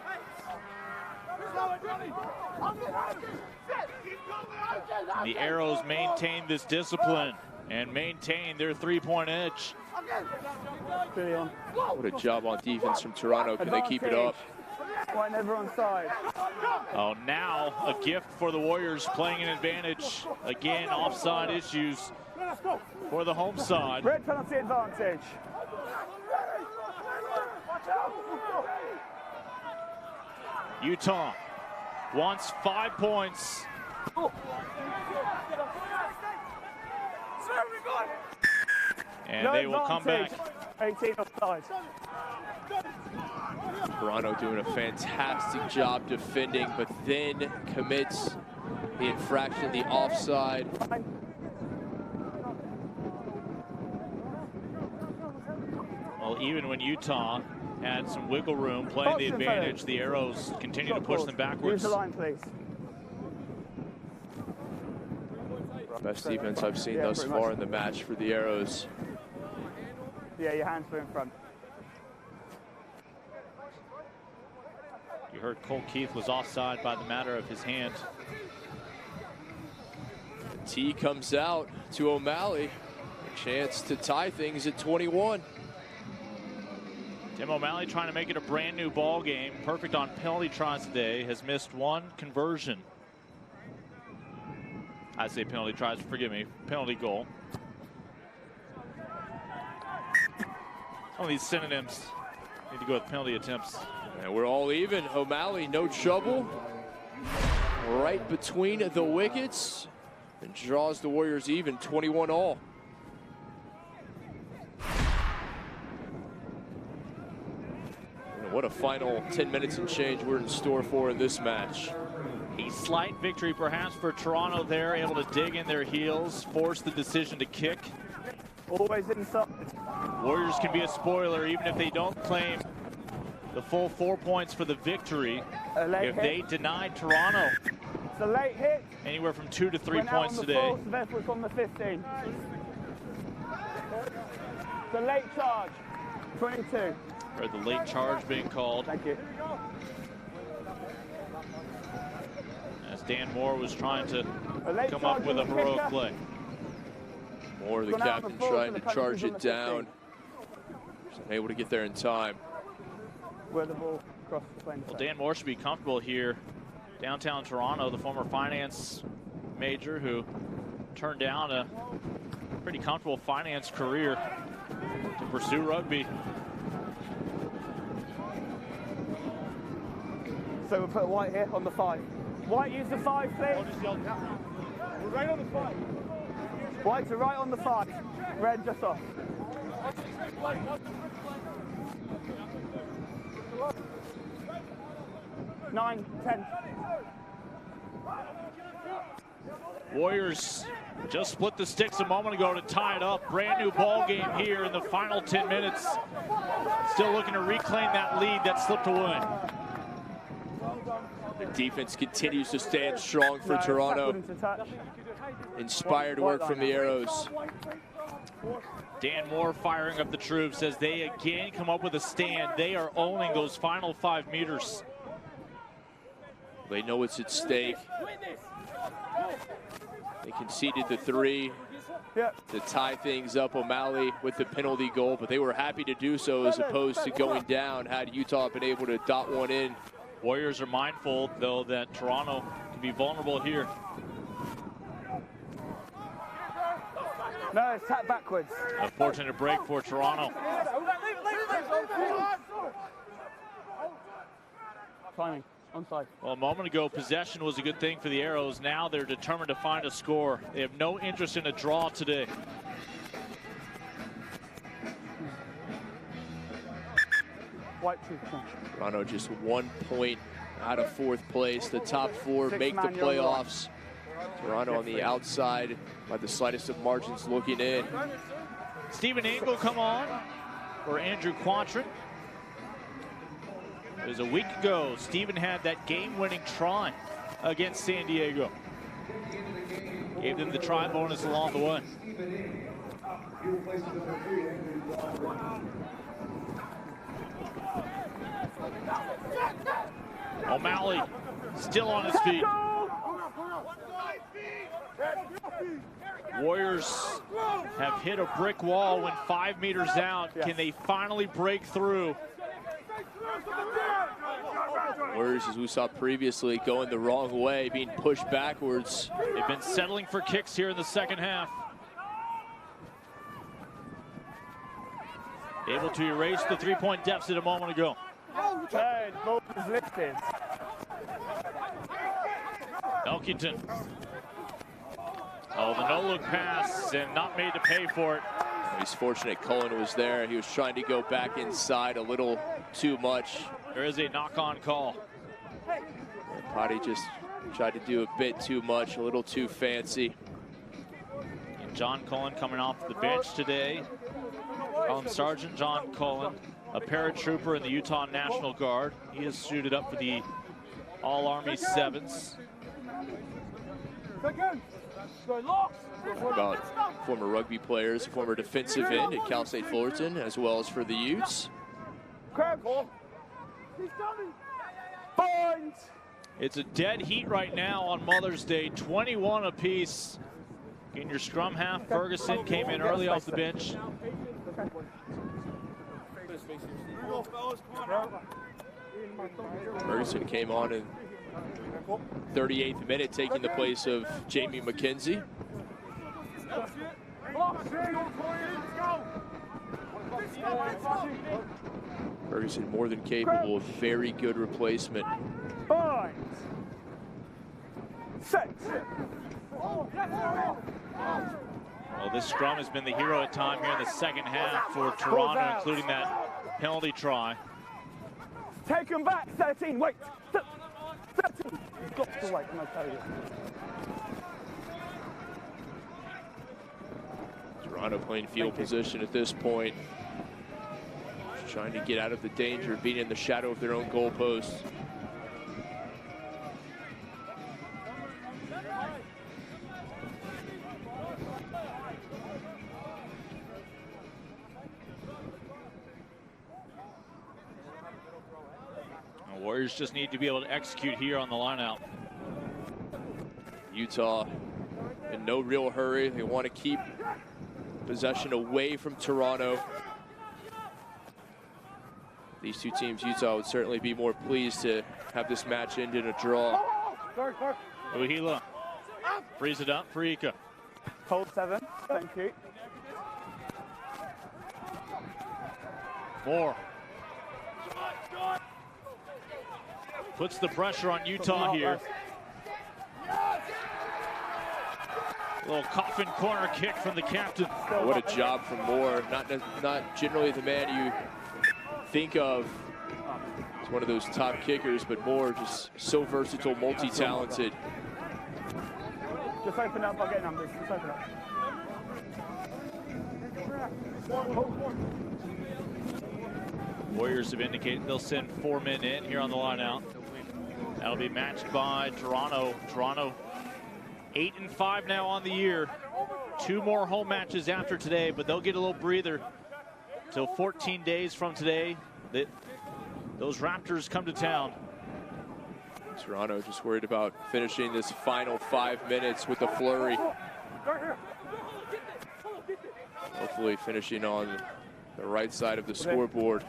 The Arrows maintain this discipline and maintain their three-point edge. What a job on defense from Toronto. Can they keep it up? Right, never on side. Oh, now a gift for the Warriors, playing an advantage. Again, offside issues for the home side. Red penalty advantage. Utah wants 5 points. And they will come back. 18 offside. Toronto doing a fantastic job defending, but then commits the infraction, the offside. Well, even when Utah had some wiggle room playing the advantage, the Arrows continue to push them backwards. Use the line, please. Best defense I've seen thus far in the match for the Arrows. Yeah, your hands are in front. You heard Cole Keith was offside by the matter of his hand. The T comes out to O'Malley. A chance to tie things at 21. Tim O'Malley trying to make it a brand new ball game. Perfect on penalty tries today. Has missed one conversion. I say penalty tries, forgive me. Penalty goal. Some of these synonyms need to go with penalty attempts. And we're all even. O'Malley, no trouble. Right between the wickets. And draws the Warriors even, 21 all. And what a final 10 minutes and change we're in store for in this match. A slight victory perhaps for Toronto there, able to dig in their heels, force the decision to kick. Always inside. Warriors can be a spoiler even if they don't claim the full 4 points for the victory. If they deny Toronto it's a late hit. Anywhere from 2 to 3 points today. Therefore it's on the 15. The late charge, 22. Or the late charge being called. Thank you. As Dan Moore was trying to come up with a heroic play. Moore, the captain, trying to charge it down. Wasn't able to get there in time. Where the ball crossed the plane. Well, Dan Moore should be comfortable here. Downtown Toronto, the former finance major who turned down a pretty comfortable finance career to pursue rugby. So we'll put White here on the 5. White, use the 5, please. We're right on the 5. White to right on the 5. Red just off. 9, 10. Warriors just split the sticks a moment ago to tie it up. Brand new ball game here in the final 10 minutes. Still looking to reclaim that lead that slipped away. The defense continues to stand strong for Toronto. Inspired work from the Arrows. Dan Moore firing up the troops as they again come up with a stand. They are owning those final 5 meters. They know it's at stake. They conceded the 3 to tie things up. O'Malley with the penalty goal, but they were happy to do so as opposed to going down had Utah been able to dot one in. Warriors are mindful, though, that Toronto can be vulnerable here. No, it's tap backwards. Unfortunate break for Toronto. Timing, onside. Well, a moment ago, possession was a good thing for the Arrows. Now they're determined to find a score. They have no interest in a draw today. White 2. Toronto just 1 point out of 4th place. The top 4 make the playoffs. Toronto on the outside by the slightest of margins looking in. Stephen Engel come on for Andrew Quantrill. It was a week ago, Stephen had that game-winning try against San Diego. Gave them the try bonus along the way. O'Malley still on his feet. Warriors have hit a brick wall when 5 meters out. Can they finally break through? Warriors, as we saw previously, going the wrong way, being pushed backwards. They've been settling for kicks here in the second half. Able to erase the 3-point deficit a moment ago. Hey, ball is lifted. Elkington. Oh, the no-look pass and not made to pay for it. He's fortunate Cullen was there. He was trying to go back inside a little too much. There is a knock-on call. Potty just tried to do a bit too much, a little too fancy. And John Cullen coming off the bench today. Sergeant John Cullen, a paratrooper in the Utah National Guard. He is suited up for the All-Army Sevens. About former rugby players, former defensive end at Cal State Fullerton, as well as for the Utes. It's a dead heat right now on Mother's Day, 21 apiece. In your scrum half, Ferguson came in early off the bench. Ferguson came on in 38th minute, taking the place of Jamie McKenzie. Ferguson more than capable, very good replacement. 5, 6. Well, this scrum has been the hero at time here in the second half for Toronto, including that penalty try. Take him back, 13, wait. 13. You've got to wait, can I tell you? Toronto playing field position at this point. Just trying to get out of the danger of being in the shadow of their own goalposts. Warriors just need to be able to execute here on the lineout. Utah in no real hurry. They want to keep possession away from Toronto. These two teams, Utah would certainly be more pleased to have this match end in a draw. Uhila frees it up for Ika. Hold 7, thank you. Moore. Puts the pressure on Utah here. A little coffin corner kick from the captain. What a job from Moore. Not generally the man you think of as one of those top kickers, but Moore just so versatile, multi-talented. Just open up, I'll get numbers. Just open up. Warriors have indicated they'll send 4 men in here on the lineout. That'll be matched by Toronto. Toronto 8-5 now on the year. 2 more home matches after today, but they'll get a little breather till 14 days from today. Those Raptors come to town. Toronto just worried about finishing this final 5 minutes with a flurry. Hopefully finishing on the right side of the scoreboard.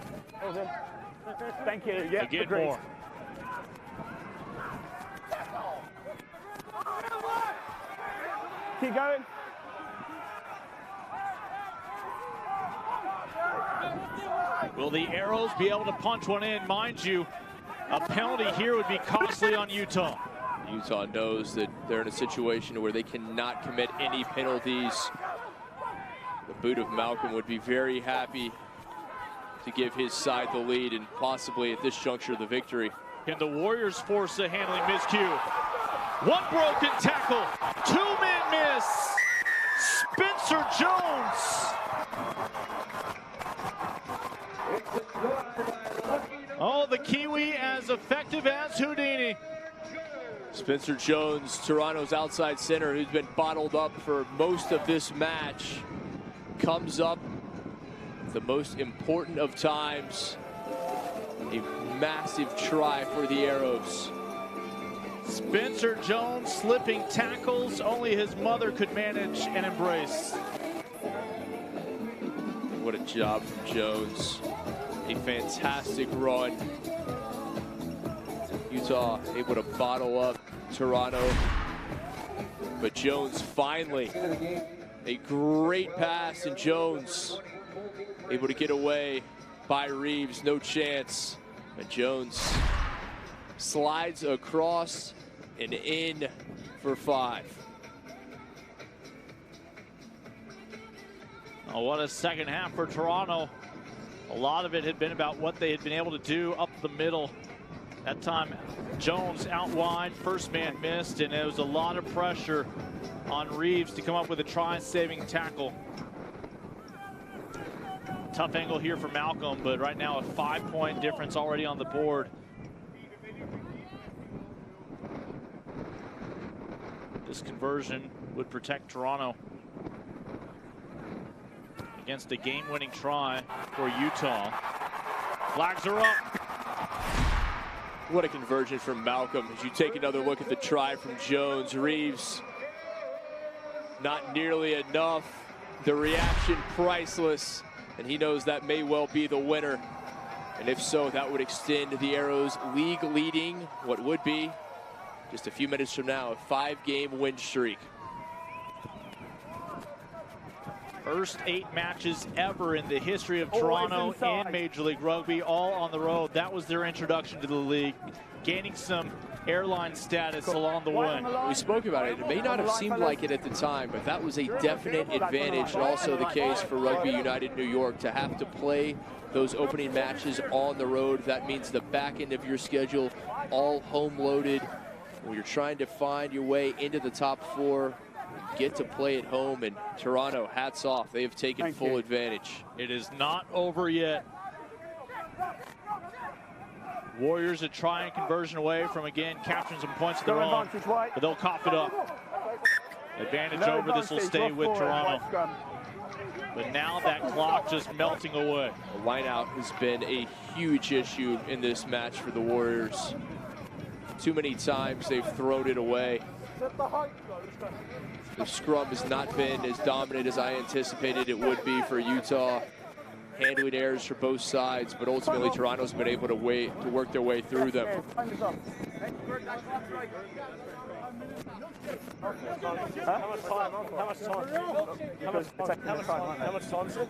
Thank you. Yeah, Again, agreed. more. Keep going. Will the Arrows be able to punch one in? Mind you, a penalty here would be costly on Utah. Utah knows that they're in a situation where they cannot commit any penalties. The boot of Malcolm would be very happy to give his side the lead and possibly at this juncture the victory. Can the Warriors force a handling miscue? One broken tackle, two-man miss. Spencer Jones. Oh, the Kiwi as effective as Houdini. Spencer Jones, Toronto's outside center, who's been bottled up for most of this match, comes up at the most important of times. A massive try for the Arrows. Spencer Jones slipping tackles only his mother could manage and embrace. What a job from Jones. A fantastic run. Utah able to bottle up Toronto. But Jones finally, a great pass, and Jones able to get away by Reeves, no chance. And Jones slides across and in for 5. Oh, what a second half for Toronto. A lot of it had been about what they had been able to do up the middle. That time, Jones out wide, first man missed, and it was a lot of pressure on Reeves to come up with a try-saving tackle. Tough angle here for Malcolm, but right now a 5-point difference already on the board. This conversion would protect Toronto against a game-winning try for Utah. Flags are up. What a conversion from Malcolm. As you take another look at the try from Jones, Reeves, not nearly enough. The reaction priceless, and he knows that may well be the winner. And if so, that would extend the Arrows' league leading, what would be, just a few minutes from now, a 5-game win streak. First 8 matches ever in the history of Toronto in Major League Rugby, all on the road. That was their introduction to the league, gaining some airline status along the way. We spoke about it. It may not have seemed like it at the time, but that was a definite advantage, and also the case for Rugby United New York to have to play those opening matches on the road. That means the back end of your schedule all home loaded. When you're trying to find your way into the top 4, get to play at home, and Toronto, hats off. They have taken full advantage. It is not over yet. Warriors are trying conversion away from, again, capturing some points of their own, but they'll cough it up. Advantage over, this will stay with Toronto. But now that clock just melting away. The lineout has been a huge issue in this match for the Warriors. Too many times they've thrown it away. The scrum has not been as dominant as I anticipated it would be for Utah. Handling errors for both sides, but ultimately Toronto's been able to work their way through them. How much time is it?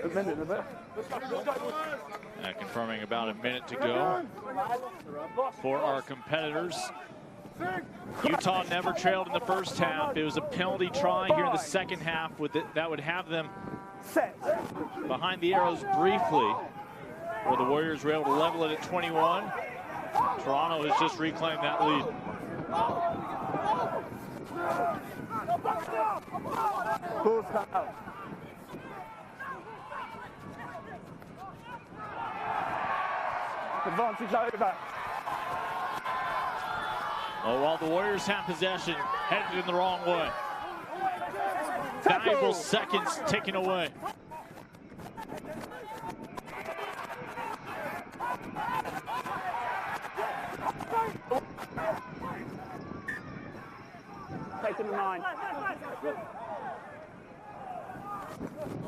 A minute, a bit. Confirming about a minute to go for our competitors. Utah never trailed in the first half. It was a penalty try here in the second half that would have them behind the Arrows briefly, where the Warriors were able to level it at 21. Toronto has just reclaimed that lead. Advantage over. Oh, while the Warriors have possession, headed in the wrong way. Valuable seconds taken away. Taking the 9.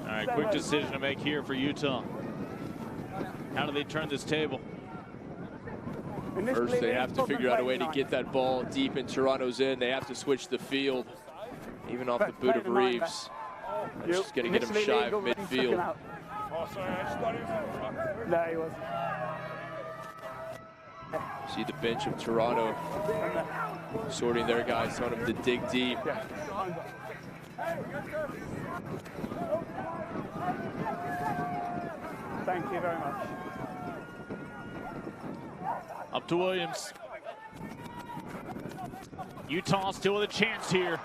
All right, quick decision to make here for Utah. How do they turn this table? First, they have to figure out a way to get that ball deep in Toronto's end. They have to switch the field, even off the boot of Reeves. That's just going to get him shy of midfield. Oh, sorry, I just thought he was on the rock. No, he wasn't. See the bench of Toronto sorting their guys, telling them to dig deep. Thank you very much. Up to Williams. Utah still with a chance here,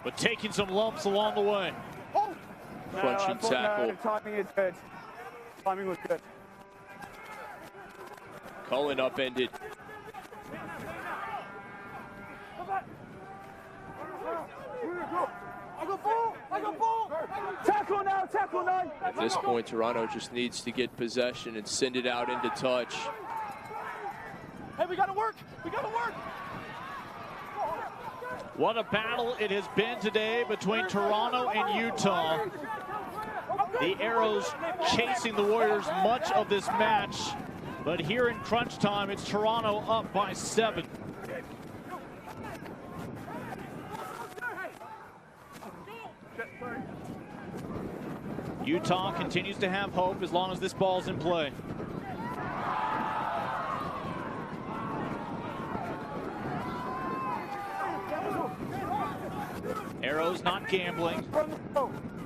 but taking some lumps along the way. Crunching tackle. No, timing is good. Timing was good. Cullen upended. Tackle now, tackle now. At this point, Toronto just needs to get possession and send it out into touch. Hey, we gotta work. We gotta work. What a battle it has been today between Toronto and Utah. The Arrows chasing the Warriors much of this match, but here in crunch time, it's Toronto up by 7. Utah continues to have hope as long as this ball's in play. Arrows not gambling,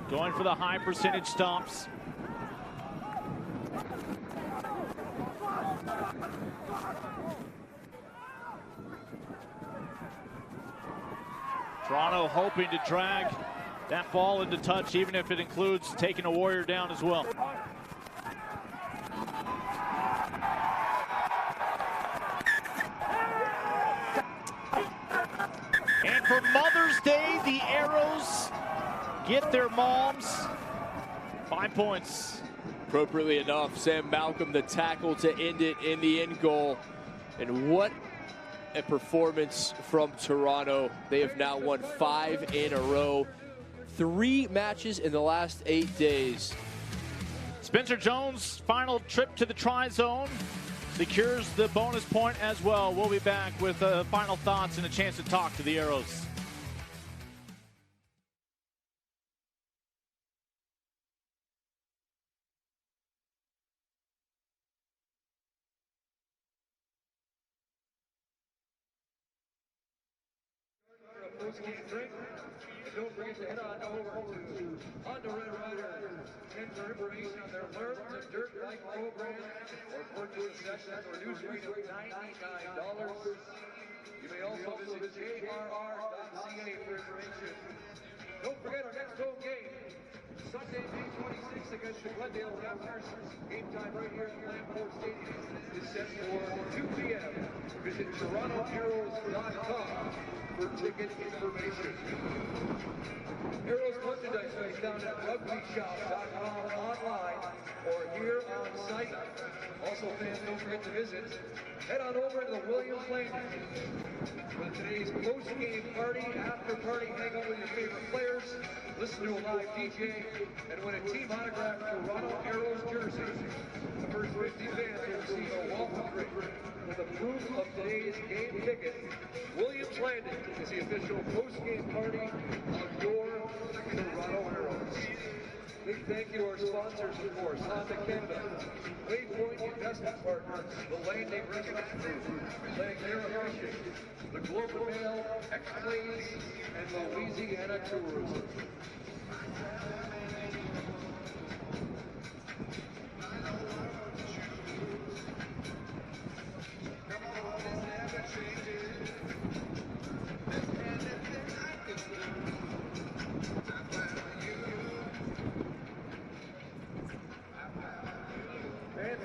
going for the high percentage stops. Toronto hoping to drag that ball into touch, even if it includes taking a Warrior down as well. And for Mother's Day, the Arrows get their moms 5 points. Appropriately enough, Sam Malcolm the tackle to end it in the end goal. And what a performance from Toronto. They have now won 5 in a row. 3 matches in the last 8 days. Spencer Jones' final trip to the Tri-Zone secures the bonus point as well. We'll be back with final thoughts and a chance to talk to the Arrows. Don't forget to head on over to Honda Red Ryder and for information on their Learn to Dirt Bike program or purchase a session at a reduced rate of $99. You may also visit jrr.ca for information. Don't forget our next home game, Sunday, May 26th against the Glendale Raptors. Game time right here at Lamport Stadium is set for 2 p.m. Visit TorontoArrows.com for ticket information. Arrows merchandise can be found at rugbyshop.com online or here on site. Also, fans, don't forget to visit. Head on over to the Williams Landing for today's post-game party, after-party hangout with your favorite players, listen to a live DJ, and win a team autographed Toronto Arrows jersey. The first 50 fans will receive a welcome drink with a proof of today's game ticket. Williams Landing is the official post-game party of your Toronto Arrows. Big thank you to our sponsors, of course, Honda Canada, Waypoint Investment Partners, the Landing Restaurant Group, Lagman Fishing, the Globe and Mail, X-Planes, and Louisiana Tourism.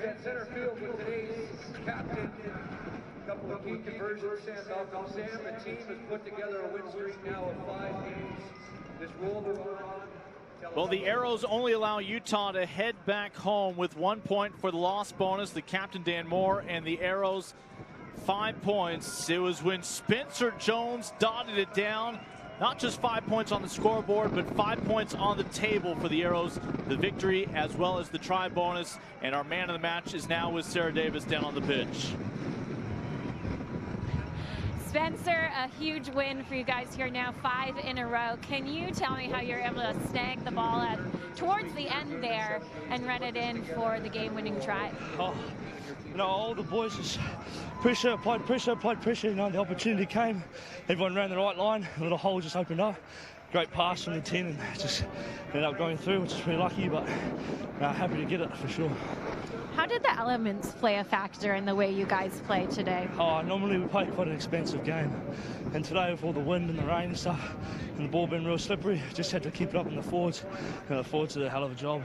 At center field with today's captain. A couple of key conversions, Sam Malcolm. Sam, the team has put together a win streak now of 5 games. This roll they're on. Well, the Arrows only allow Utah to head back home with 1 point for the loss bonus. The captain, Dan Moore, and the Arrows 5 points. It was when Spencer Jones dotted it down. Not just 5 points on the scoreboard, but 5 points on the table for the Arrows. The victory as well as the try bonus. And our man of the match is now with Sarah Davis down on the pitch. Spencer, a huge win for you guys here now, 5 in a row. Can you tell me how you're able to snag the ball towards the end there and run it in for the game-winning try? Oh, you know, all the boys just applied pressure. You know, the opportunity came. Everyone ran the right line. A little hole just opened up. Great pass from the 10 and just ended up going through, which is pretty lucky, but happy to get it for sure. How did the elements play a factor in the way you guys play today? Oh, normally we play quite an expensive game. And today with all the wind and the rain and stuff, and the ball being real slippery, just had to keep it up in the forwards. And the forwards did a hell of a job.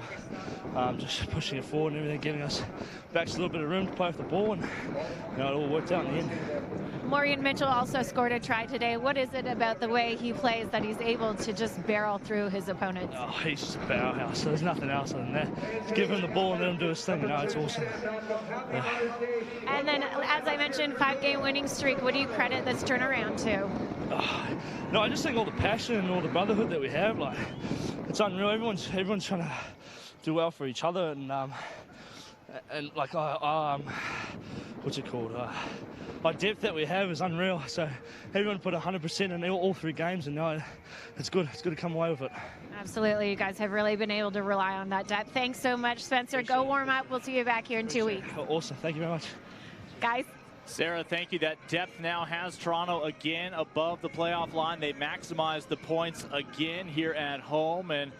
Just pushing it forward and everything, giving us back a little bit of room to play with the ball, and you know, it all worked out in the end. Morgan Mitchell also scored a try today. What is it about the way he plays that he's able to just barrel through his opponents? Oh, he's just a powerhouse. So there's nothing else other than that. Just give him the ball and let him do his thing. You know, it's awesome. And then, as I mentioned, 5-game winning streak. What do you credit this turnaround to? No, I just think all the passion and all the brotherhood that we have, like, it's unreal. Everyone's trying to do well for each other, and like what's it called? Our depth that we have is unreal. So everyone put 100% in all 3 games, and no, it's good. It's good to come away with it. Absolutely, you guys have really been able to rely on that depth. Thanks so much, Spencer. Go warm up. We'll see you back here in 2 weeks. Awesome. Thank you very much, guys. Sarah, thank you. That depth now has Toronto again above the playoff line. They maximize the points again here at home. And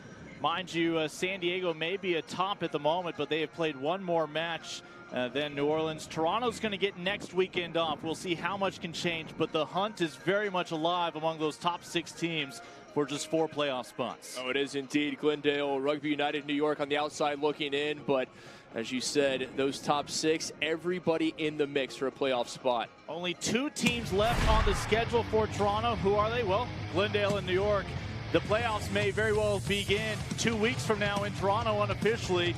mind you, San Diego may be atop at the moment, but they have played one more match than New Orleans. Toronto's going to get next weekend off. We'll see how much can change, but the hunt is very much alive among those top 6 teams for just 4 playoff spots. Oh, it is indeed. Glendale, Rugby United, New York on the outside looking in, but as you said, those top 6, everybody in the mix for a playoff spot. Only 2 teams left on the schedule for Toronto. Who are they? Well, Glendale and New York. The playoffs may very well begin 2 weeks from now in Toronto unofficially.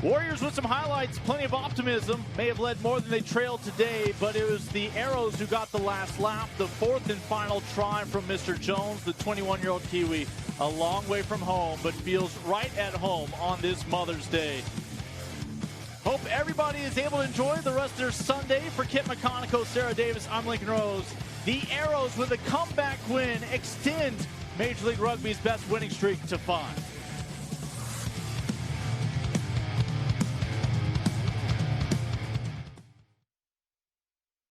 Warriors with some highlights, plenty of optimism. May have led more than they trailed today, but it was the Arrows who got the last lap. The 4th and final try from Mr. Jones, the 21-year-old Kiwi. A long way from home, but feels right at home on this Mother's Day. Hope everybody is able to enjoy the rest of their Sunday. For Kit McConico, Sarah Davis, I'm Lincoln Rose. The Arrows with a comeback win extend Major League Rugby's best winning streak to 5.